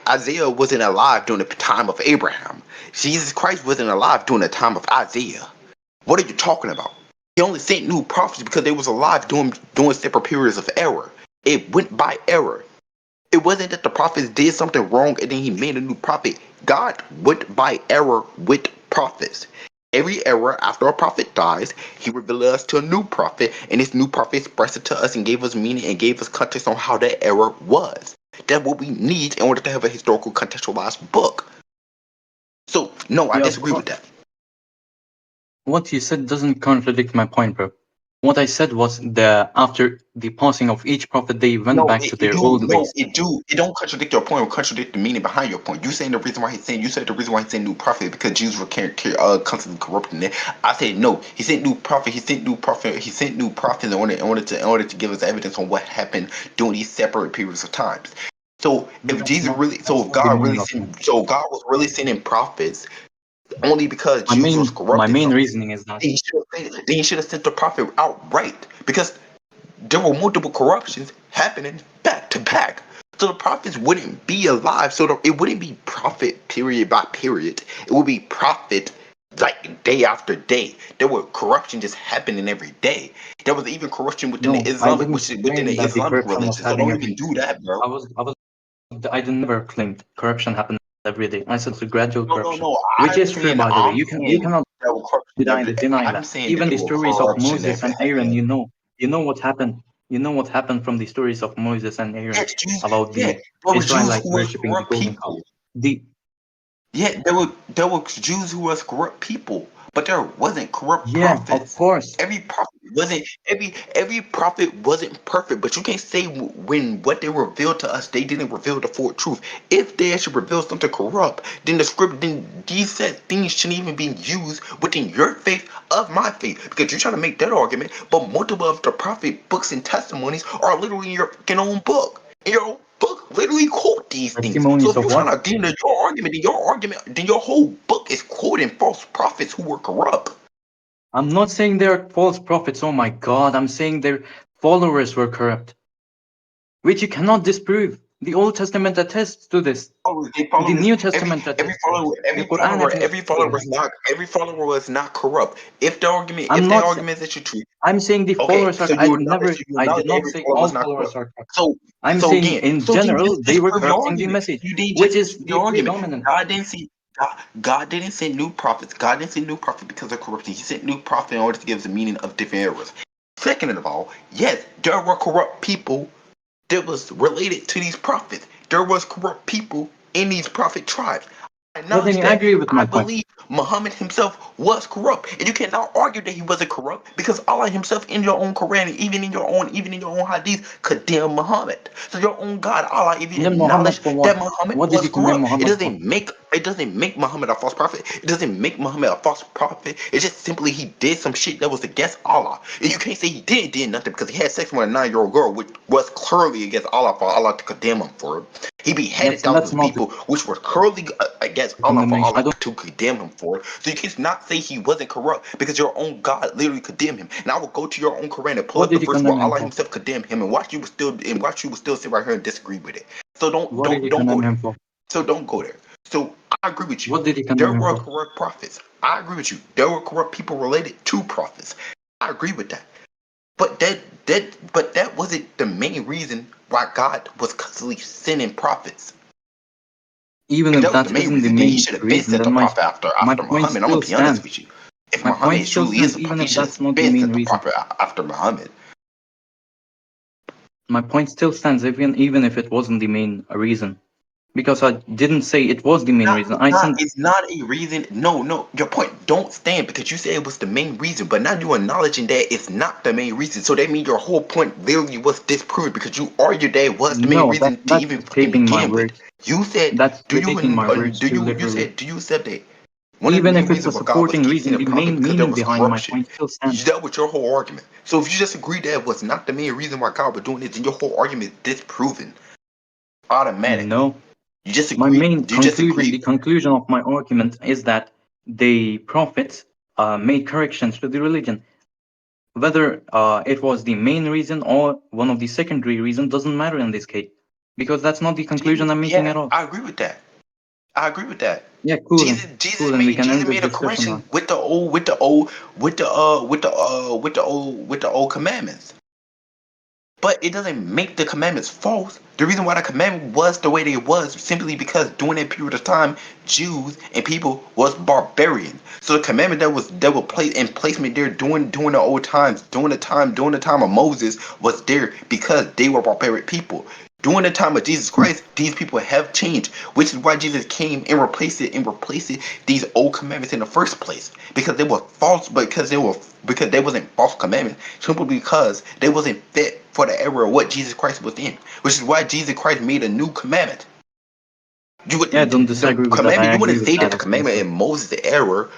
[SPEAKER 2] Isaiah wasn't alive during the time of Abraham. Jesus Christ wasn't alive during the time of Isaiah. What are you talking about? He only sent new prophets because they was alive during separate periods of error. It went by error. It wasn't that the prophets did something wrong and then he made a new prophet. God went by error with prophets. Every error after a prophet dies, he revealed us to a new prophet, and this new prophet expressed it to us and gave us meaning and gave us context on how that error was. That's what we need in order to have a historical contextualized book. So no, I
[SPEAKER 3] Yeah,
[SPEAKER 2] disagree with that.
[SPEAKER 3] what you said doesn't contradict my point, bro. What I said was that after the passing of each prophet, they went
[SPEAKER 2] No,
[SPEAKER 3] back to their old ways.
[SPEAKER 2] it don't contradict your point or contradict the meaning behind your point. You saying the reason why he's saying you said the reason why he's saying new prophet because Jews were constantly corrupting it. I said no, he sent new prophet, he sent new prophets in order to give us evidence on what happened during these separate periods of times. So
[SPEAKER 3] No,
[SPEAKER 2] if Jesus really
[SPEAKER 3] that's not the meaning of it.
[SPEAKER 2] so God was really sending prophets only because Jews was
[SPEAKER 3] My
[SPEAKER 2] corrupted
[SPEAKER 3] main
[SPEAKER 2] them,
[SPEAKER 3] reasoning is that
[SPEAKER 2] then he should have sent the prophet outright because there were multiple corruptions happening back to back. So the prophets wouldn't be alive. So it wouldn't be prophet period by period. It would be prophet like day after day. There were corruption just happening every day. There was even corruption
[SPEAKER 3] no, I didn't
[SPEAKER 2] within
[SPEAKER 3] claim
[SPEAKER 2] the
[SPEAKER 3] that the
[SPEAKER 2] Islamic
[SPEAKER 3] corruption was
[SPEAKER 2] religion. So
[SPEAKER 3] happening
[SPEAKER 2] don't
[SPEAKER 3] every
[SPEAKER 2] even
[SPEAKER 3] day.
[SPEAKER 2] do that, bro.
[SPEAKER 3] I never claimed corruption happened every day. I said it's a gradual
[SPEAKER 2] No, no,
[SPEAKER 3] corruption,
[SPEAKER 2] no.
[SPEAKER 3] which is true, by the way. You
[SPEAKER 2] I'm
[SPEAKER 3] cannot
[SPEAKER 2] saying there were corruption every day.
[SPEAKER 3] deny
[SPEAKER 2] I'm
[SPEAKER 3] that.
[SPEAKER 2] saying that
[SPEAKER 3] Even
[SPEAKER 2] there
[SPEAKER 3] the
[SPEAKER 2] were
[SPEAKER 3] stories of
[SPEAKER 2] corruption
[SPEAKER 3] Moses
[SPEAKER 2] every
[SPEAKER 3] and Aaron,
[SPEAKER 2] day.
[SPEAKER 3] you know what happened. You know what happened from the stories of Moses and Aaron
[SPEAKER 2] Yes, Jews.
[SPEAKER 3] about
[SPEAKER 2] Yeah,
[SPEAKER 3] the
[SPEAKER 2] there were Jews
[SPEAKER 3] Israelites
[SPEAKER 2] who was
[SPEAKER 3] worshipping the
[SPEAKER 2] corrupt
[SPEAKER 3] golden calf.
[SPEAKER 2] people.
[SPEAKER 3] The
[SPEAKER 2] Yeah, there were Jews who was corrupt people, but there wasn't corrupt
[SPEAKER 3] Yeah, of
[SPEAKER 2] prophets.
[SPEAKER 3] course.
[SPEAKER 2] Every prophet wasn't perfect, but you can't say when what they revealed to us they didn't reveal the full truth. If they actually reveal something corrupt, then these said things shouldn't even be used within your faith of my faith because you're trying to make that argument, but multiple of the prophet books and testimonies are literally in your fucking own book. In your own book literally quote these things. So
[SPEAKER 3] Testimonies
[SPEAKER 2] if
[SPEAKER 3] of
[SPEAKER 2] you're
[SPEAKER 3] what?
[SPEAKER 2] trying to get into your argument, then your whole book is quoting false prophets who were corrupt.
[SPEAKER 3] I'm not saying they're false prophets. Oh my God, I'm saying their followers were corrupt, which you cannot disprove. The Old Testament attests to this.
[SPEAKER 2] They
[SPEAKER 3] The
[SPEAKER 2] followers
[SPEAKER 3] New Testament attests to this. The Quran attests to this.
[SPEAKER 2] every follower was not corrupt.
[SPEAKER 3] I'm
[SPEAKER 2] If the
[SPEAKER 3] not.
[SPEAKER 2] argument that you treat,
[SPEAKER 3] I'm saying the
[SPEAKER 2] okay,
[SPEAKER 3] followers are.
[SPEAKER 2] so you
[SPEAKER 3] I
[SPEAKER 2] acknowledge
[SPEAKER 3] did
[SPEAKER 2] that
[SPEAKER 3] not
[SPEAKER 2] every
[SPEAKER 3] say
[SPEAKER 2] follower was
[SPEAKER 3] all
[SPEAKER 2] not
[SPEAKER 3] followers
[SPEAKER 2] corrupt.
[SPEAKER 3] are corrupt.
[SPEAKER 2] So
[SPEAKER 3] I'm
[SPEAKER 2] so
[SPEAKER 3] saying
[SPEAKER 2] again,
[SPEAKER 3] in
[SPEAKER 2] so then
[SPEAKER 3] general
[SPEAKER 2] just
[SPEAKER 3] they were
[SPEAKER 2] disprove your
[SPEAKER 3] corrupting the
[SPEAKER 2] argument.
[SPEAKER 3] message,
[SPEAKER 2] You did
[SPEAKER 3] which
[SPEAKER 2] just
[SPEAKER 3] is
[SPEAKER 2] disprove
[SPEAKER 3] the
[SPEAKER 2] your argument.
[SPEAKER 3] predominant.
[SPEAKER 2] God didn't send new prophets. God didn't send new prophets because of corruption. He sent new prophets in order to give us the meaning of different eras. Second of all, yes, there were corrupt people that was related to these prophets. There was corrupt people in these prophet tribes. I
[SPEAKER 3] Well, then
[SPEAKER 2] acknowledge
[SPEAKER 3] you
[SPEAKER 2] that.
[SPEAKER 3] agree with
[SPEAKER 2] I
[SPEAKER 3] my point.
[SPEAKER 2] believe Muhammad himself was corrupt, and you cannot argue that he wasn't corrupt because Allah himself, in your own Quran, and even in your own Hadith, condemned Muhammad. So your own God, Allah, if you
[SPEAKER 3] Condemn Muhammad
[SPEAKER 2] acknowledge
[SPEAKER 3] for what?
[SPEAKER 2] that Muhammad
[SPEAKER 3] What did
[SPEAKER 2] was
[SPEAKER 3] you condemn
[SPEAKER 2] corrupt,
[SPEAKER 3] Muhammad for?
[SPEAKER 2] it doesn't make Muhammad a false prophet. It doesn't make Muhammad a false prophet. It's just simply he did some shit that was against Allah, and you can't say he did nothing because he had sex with a 9-year-old girl, which was clearly against Allah for Allah to condemn him for it. He beheaded thousands
[SPEAKER 3] That's
[SPEAKER 2] of
[SPEAKER 3] not
[SPEAKER 2] people, which were clearly against
[SPEAKER 3] the
[SPEAKER 2] Allah for
[SPEAKER 3] condemnation. I
[SPEAKER 2] Allah
[SPEAKER 3] don't.
[SPEAKER 2] to condemn him for. So you cannot say he wasn't corrupt because your own God literally condemned him. And I will go to your own Quran and pull
[SPEAKER 3] What
[SPEAKER 2] up the
[SPEAKER 3] did you
[SPEAKER 2] verse
[SPEAKER 3] condemn
[SPEAKER 2] where
[SPEAKER 3] him
[SPEAKER 2] Allah
[SPEAKER 3] for?
[SPEAKER 2] Himself condemned him, and watch you will still sit right here and disagree with it. So
[SPEAKER 3] What did you
[SPEAKER 2] don't go
[SPEAKER 3] condemn him
[SPEAKER 2] there.
[SPEAKER 3] for?
[SPEAKER 2] So don't go there. So I agree with you.
[SPEAKER 3] What did you condemn
[SPEAKER 2] There
[SPEAKER 3] him
[SPEAKER 2] were
[SPEAKER 3] for?
[SPEAKER 2] corrupt prophets. I agree with you. There were corrupt people related to prophets. I agree with that. But that wasn't the main reason why God was constantly sending prophets.
[SPEAKER 3] Even
[SPEAKER 2] If
[SPEAKER 3] if
[SPEAKER 2] that was the
[SPEAKER 3] that
[SPEAKER 2] main
[SPEAKER 3] isn't the
[SPEAKER 2] reason, then he
[SPEAKER 3] main
[SPEAKER 2] should have been
[SPEAKER 3] reason,
[SPEAKER 2] sent
[SPEAKER 3] then
[SPEAKER 2] a prophet
[SPEAKER 3] my
[SPEAKER 2] after
[SPEAKER 3] point
[SPEAKER 2] Muhammad. I'm gonna
[SPEAKER 3] still
[SPEAKER 2] be honest
[SPEAKER 3] stands.
[SPEAKER 2] with you. If
[SPEAKER 3] My point
[SPEAKER 2] Muhammad
[SPEAKER 3] still
[SPEAKER 2] truly is
[SPEAKER 3] stands,
[SPEAKER 2] a
[SPEAKER 3] even
[SPEAKER 2] prophet, he
[SPEAKER 3] if
[SPEAKER 2] should
[SPEAKER 3] that's
[SPEAKER 2] have
[SPEAKER 3] not the
[SPEAKER 2] been
[SPEAKER 3] main
[SPEAKER 2] sent a
[SPEAKER 3] reason.
[SPEAKER 2] prophet after Muhammad.
[SPEAKER 3] My point still stands, even if it wasn't the main reason. because I didn't say it was the main
[SPEAKER 2] Not,
[SPEAKER 3] reason.
[SPEAKER 2] it's
[SPEAKER 3] I
[SPEAKER 2] not.
[SPEAKER 3] said
[SPEAKER 2] It's not a reason. No, no. Your point don't stand because you said it was the main reason, but now you're acknowledging that it's not the main reason. So that means your whole point literally was disproven because you argued that it was the main
[SPEAKER 3] no.
[SPEAKER 2] reason to
[SPEAKER 3] That's
[SPEAKER 2] even
[SPEAKER 3] just
[SPEAKER 2] fucking
[SPEAKER 3] taking my
[SPEAKER 2] begin with.
[SPEAKER 3] words.
[SPEAKER 2] You said,
[SPEAKER 3] That's
[SPEAKER 2] do you
[SPEAKER 3] taking my words
[SPEAKER 2] do
[SPEAKER 3] too
[SPEAKER 2] you you
[SPEAKER 3] literally.
[SPEAKER 2] said do you accept that one of the
[SPEAKER 3] Even
[SPEAKER 2] main
[SPEAKER 3] if it's a
[SPEAKER 2] reasons why God was
[SPEAKER 3] supporting
[SPEAKER 2] keeping
[SPEAKER 3] reason,
[SPEAKER 2] sending
[SPEAKER 3] the
[SPEAKER 2] prophets
[SPEAKER 3] main
[SPEAKER 2] because there
[SPEAKER 3] meaning
[SPEAKER 2] was
[SPEAKER 3] behind my
[SPEAKER 2] corruption?
[SPEAKER 3] point still stands.
[SPEAKER 2] That was your whole argument. So if you just agree that was not the main reason why God was doing it, then your whole argument is disproven automatically.
[SPEAKER 3] No, my main
[SPEAKER 2] You just
[SPEAKER 3] conclusion, the
[SPEAKER 2] agreed.
[SPEAKER 3] conclusion of my argument is that the prophets made corrections to the religion. Whether it was the main reason or one of the secondary reasons doesn't matter in this case, because that's not the conclusion I'm making
[SPEAKER 2] Yeah,
[SPEAKER 3] at all.
[SPEAKER 2] I agree with that. I agree with that.
[SPEAKER 3] Yeah, cool then. Cool then. We can
[SPEAKER 2] Jesus
[SPEAKER 3] end this
[SPEAKER 2] made a
[SPEAKER 3] discussion
[SPEAKER 2] correction
[SPEAKER 3] now.
[SPEAKER 2] with the old commandments. But it doesn't make the commandments false. The reason why the commandment was the way they was simply because during that period of time, Jews and people was barbarian. So the commandment that was placed in placement there during the old times, during the time of Moses was there because they were barbaric people. During the time of Jesus Christ, these people have changed, which is why Jesus came and replaced it these old commandments in the first place because they were false, because they wasn't false commandments, simply because they wasn't fit for the era of what Jesus Christ was in, which is why Jesus Christ made a new commandment. You would
[SPEAKER 3] Yeah, I don't
[SPEAKER 2] the
[SPEAKER 3] disagree with that.
[SPEAKER 2] commandment
[SPEAKER 3] I
[SPEAKER 2] you
[SPEAKER 3] agree
[SPEAKER 2] wouldn't
[SPEAKER 3] with
[SPEAKER 2] say that
[SPEAKER 3] that
[SPEAKER 2] the
[SPEAKER 3] as well.
[SPEAKER 2] commandment
[SPEAKER 3] So
[SPEAKER 2] in Moses' era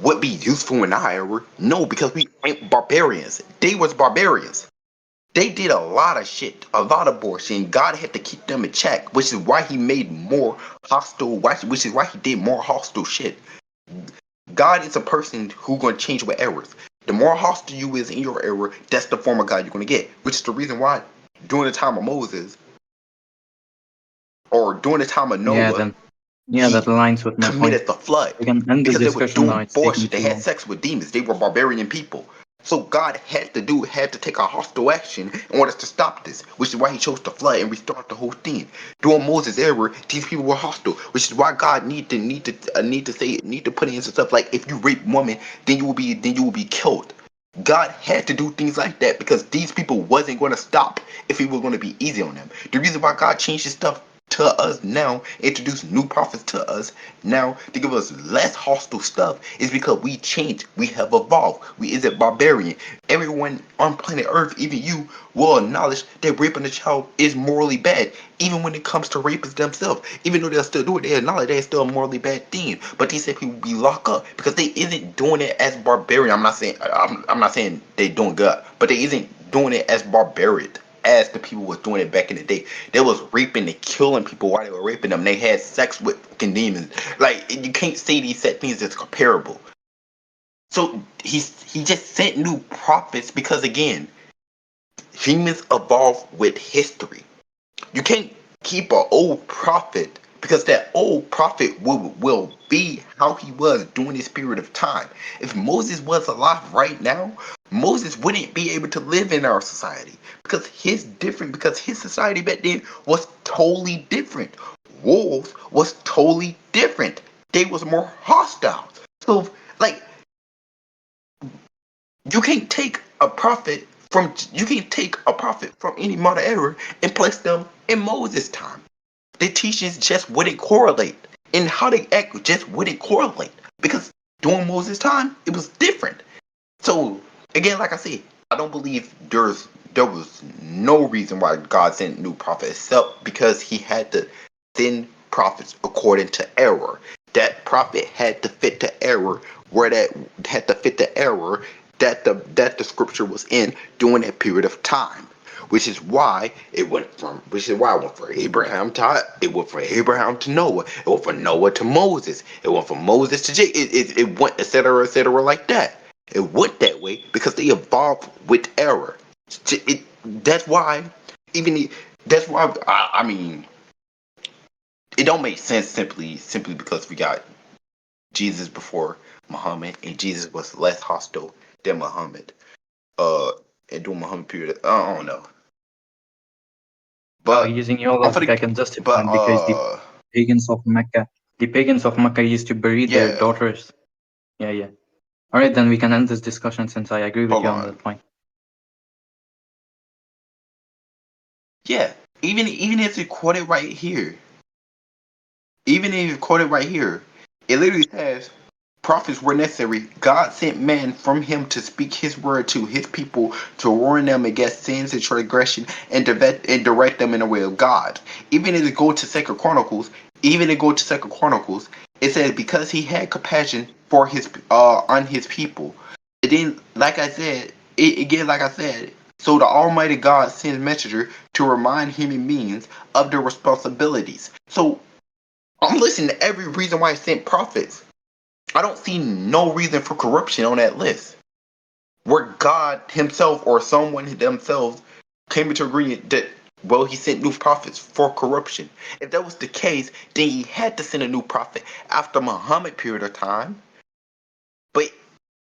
[SPEAKER 2] would be useful in our era. No, because we ain't barbarians. They was barbarians. They did a lot of shit, a lot of bullshit. God had to keep them in check, which is why he made more hostile. Which is why he did more hostile shit. God is a person who gonna change with errors. The more hostile you is in your error, that's the form of God you're gonna get. Which is the reason why during the time of Moses or during the time of
[SPEAKER 3] yeah,
[SPEAKER 2] Noah,
[SPEAKER 3] then yeah, that
[SPEAKER 2] he
[SPEAKER 3] aligns with my point.
[SPEAKER 2] committed the flood
[SPEAKER 3] We can end the
[SPEAKER 2] because they were
[SPEAKER 3] discussion now.
[SPEAKER 2] doing
[SPEAKER 3] It's taking
[SPEAKER 2] bullshit. They
[SPEAKER 3] too
[SPEAKER 2] had
[SPEAKER 3] long.
[SPEAKER 2] sex with demons. They were barbarian people. So God had to take a hostile action in order to stop this, which is why he chose the flood and restart the whole thing. During Moses' era, these people were hostile, which is why God need to put in some stuff like if you rape woman, then you will be killed. God had to do things like that because these people wasn't going to stop if he was going to be easy on them. The reason why God changed his stuff to us now, introduced new prophets to us now to give us less hostile stuff is because we changed. We have evolved. We isn't barbarian. Everyone on planet Earth, even you, will acknowledge that raping a child is morally bad. Even when it comes to rapists themselves, even though they'll still do it, they acknowledge that it's still a morally bad thing. But they said people be locked up because they isn't doing it as barbarian. I'm not saying they doing good, but they isn't doing it as barbarian as the people was doing it back in the day. They was raping and killing people while they were raping them. They had sex with fucking demons. Like you can't say these set things as comparable. So he just sent new prophets because again, humans evolve with history. You can't keep an old prophet because that old prophet will be how he was during this period of time. If Moses was alive right now, Moses wouldn't be able to live in our society because his society back then was totally different. Wolves was totally different. They was more hostile. So like you can't take a prophet from any modern era and place them in Moses' time. Their teachings just wouldn't correlate. And how they act just wouldn't correlate. Because during Moses' time, it was different. So again, like I said, I don't believe there was no reason why God sent new prophets except because he had to send prophets according to error. That prophet had to fit the error where that had to fit the error that the scripture was in during that period of time. Which is why it went from Abraham to Noah. It went from Noah to Moses. It went from Moses to Jacob. It went et cetera like that. It went that way because they evolved with error. That's why even that's why I mean it don't make sense simply because we got Jesus before Muhammad and Jesus was less hostile than Muhammad. Uh, and during Muhammad period, I don't know, but
[SPEAKER 3] Using your
[SPEAKER 2] I'm for
[SPEAKER 3] logic,
[SPEAKER 2] the
[SPEAKER 3] I can justify
[SPEAKER 2] but
[SPEAKER 3] it because the pagans of Mecca used to bury their
[SPEAKER 2] yeah,
[SPEAKER 3] daughters. Yeah, yeah. All right, then we can end this discussion since I agree with
[SPEAKER 2] hold
[SPEAKER 3] you on
[SPEAKER 2] on,
[SPEAKER 3] that point.
[SPEAKER 2] yeah, even if you quote it right here. Even if you quote it right here, it literally says prophets were necessary. God sent men from him to speak his word to his people, to warn them against sins and transgression, and direct them in the way of God. Even if you go to Second Chronicles, it says because he had compassion for his on his people. And then, like I said, so the Almighty God sends messenger to remind human beings of their responsibilities. So I'm listening to every reason why he sent prophets. I don't see no reason for corruption on that list. Where God Himself or someone themselves came into agreement that, well, He sent new prophets for corruption. If that was the case, then He had to send a new prophet after Muhammad period of time. But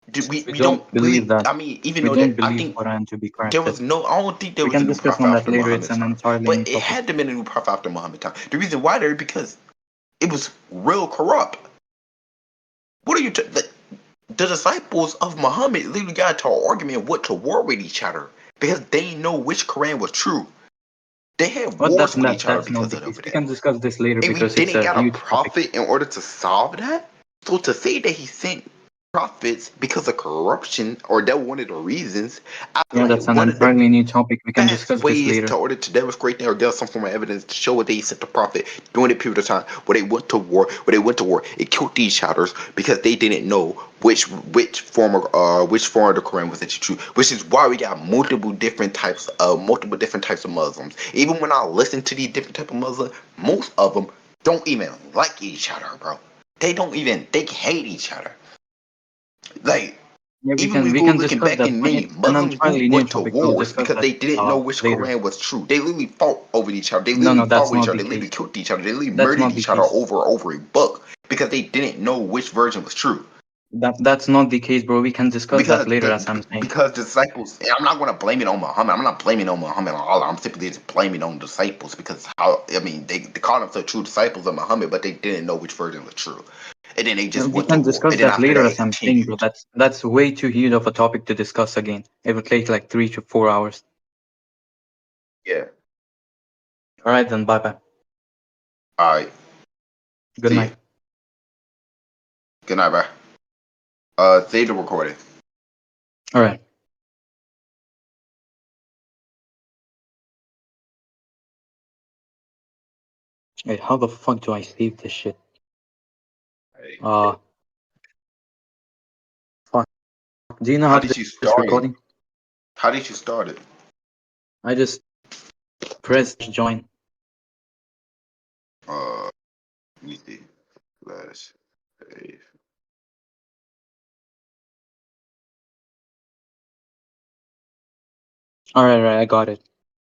[SPEAKER 3] We don't believe that.
[SPEAKER 2] I mean, even
[SPEAKER 3] We
[SPEAKER 2] though
[SPEAKER 3] don't
[SPEAKER 2] that I
[SPEAKER 3] believe
[SPEAKER 2] think
[SPEAKER 3] Quran to be
[SPEAKER 2] there
[SPEAKER 3] corrupted.
[SPEAKER 2] was no, I don't think there
[SPEAKER 3] We
[SPEAKER 2] was a
[SPEAKER 3] can
[SPEAKER 2] new
[SPEAKER 3] discuss
[SPEAKER 2] prophet
[SPEAKER 3] on that
[SPEAKER 2] after
[SPEAKER 3] later. It's
[SPEAKER 2] Muhammad's
[SPEAKER 3] an
[SPEAKER 2] time.
[SPEAKER 3] entirely
[SPEAKER 2] But
[SPEAKER 3] new
[SPEAKER 2] it
[SPEAKER 3] topic.
[SPEAKER 2] had to be a new prophet after Muhammad's time. The reason why there is because it was real corrupt. What are you? The disciples of Muhammad literally got into an argument what to war with each other because they know which Quran was true. They had
[SPEAKER 3] But
[SPEAKER 2] wars with each other
[SPEAKER 3] that's not
[SPEAKER 2] because
[SPEAKER 3] the
[SPEAKER 2] of
[SPEAKER 3] case.
[SPEAKER 2] over
[SPEAKER 3] We
[SPEAKER 2] that.
[SPEAKER 3] can discuss this later
[SPEAKER 2] And we
[SPEAKER 3] because it's
[SPEAKER 2] didn't
[SPEAKER 3] a
[SPEAKER 2] got a
[SPEAKER 3] huge topic.
[SPEAKER 2] prophet in order to solve that. So to say that he sent prophets because of corruption or that one of the reasons, I feel
[SPEAKER 3] Yeah,
[SPEAKER 2] like
[SPEAKER 3] that's an
[SPEAKER 2] one of the
[SPEAKER 3] entirely new topic. We can
[SPEAKER 2] best
[SPEAKER 3] discuss this
[SPEAKER 2] ways to
[SPEAKER 3] later.
[SPEAKER 2] order to demonstrate that or get some form of evidence to show what they sent the prophet during the period of time where they went to war, it killed each other because they didn't know which form of the Quran was actually true. Which is why we got multiple different types of Muslims. Even when I listen to these different type of Muslims, most of them don't even like each other, bro. They hate each other. Like
[SPEAKER 3] Yeah,
[SPEAKER 2] even when we
[SPEAKER 3] we
[SPEAKER 2] go
[SPEAKER 3] can
[SPEAKER 2] looking
[SPEAKER 3] discuss
[SPEAKER 2] back
[SPEAKER 3] that
[SPEAKER 2] in
[SPEAKER 3] point.
[SPEAKER 2] many
[SPEAKER 3] It's an
[SPEAKER 2] Muslim groups
[SPEAKER 3] entirely new
[SPEAKER 2] went to
[SPEAKER 3] topic. We'll
[SPEAKER 2] wars
[SPEAKER 3] discuss
[SPEAKER 2] because
[SPEAKER 3] that
[SPEAKER 2] they didn't know which
[SPEAKER 3] later.
[SPEAKER 2] Quran was true. They literally fought over each other. They
[SPEAKER 3] No,
[SPEAKER 2] literally
[SPEAKER 3] no,
[SPEAKER 2] fought
[SPEAKER 3] that's
[SPEAKER 2] with each
[SPEAKER 3] not
[SPEAKER 2] other.
[SPEAKER 3] the
[SPEAKER 2] They literally
[SPEAKER 3] case.
[SPEAKER 2] killed each other. They literally
[SPEAKER 3] That's
[SPEAKER 2] murdered
[SPEAKER 3] not the
[SPEAKER 2] each other
[SPEAKER 3] case.
[SPEAKER 2] over a book because they didn't know which version was true.
[SPEAKER 3] That's not the case, bro. We can discuss that
[SPEAKER 2] Because
[SPEAKER 3] later, as I'm saying.
[SPEAKER 2] because disciples, and I'm not going to blame it on Muhammad. I'm not blaming it on Muhammad or Allah. I'm simply just blaming it on disciples because how I mean they called themselves true disciples of Muhammad, but they didn't know which version was true, and then they just
[SPEAKER 3] We
[SPEAKER 2] went to
[SPEAKER 3] can
[SPEAKER 2] war.
[SPEAKER 3] discuss
[SPEAKER 2] And then
[SPEAKER 3] that
[SPEAKER 2] after
[SPEAKER 3] later,
[SPEAKER 2] that,
[SPEAKER 3] as
[SPEAKER 2] it
[SPEAKER 3] I'm saying, bro.
[SPEAKER 2] continued.
[SPEAKER 3] That's way too huge of a topic to discuss again. It would take like 3 to 4 hours.
[SPEAKER 2] Yeah.
[SPEAKER 3] All right, then. Bye bye.
[SPEAKER 2] All right.
[SPEAKER 3] Good
[SPEAKER 2] See ya.
[SPEAKER 3] night.
[SPEAKER 2] Good night, bro. Save the recording.
[SPEAKER 3] All right. Wait, how the fuck do I save this shit? Uh, fuck. Do you know
[SPEAKER 2] How
[SPEAKER 3] how to
[SPEAKER 2] did
[SPEAKER 3] do
[SPEAKER 2] you
[SPEAKER 3] this
[SPEAKER 2] start it?
[SPEAKER 3] recording?
[SPEAKER 2] How did you start it?
[SPEAKER 3] I just press join.
[SPEAKER 2] Let me see. Slash save.
[SPEAKER 3] All right, I got it.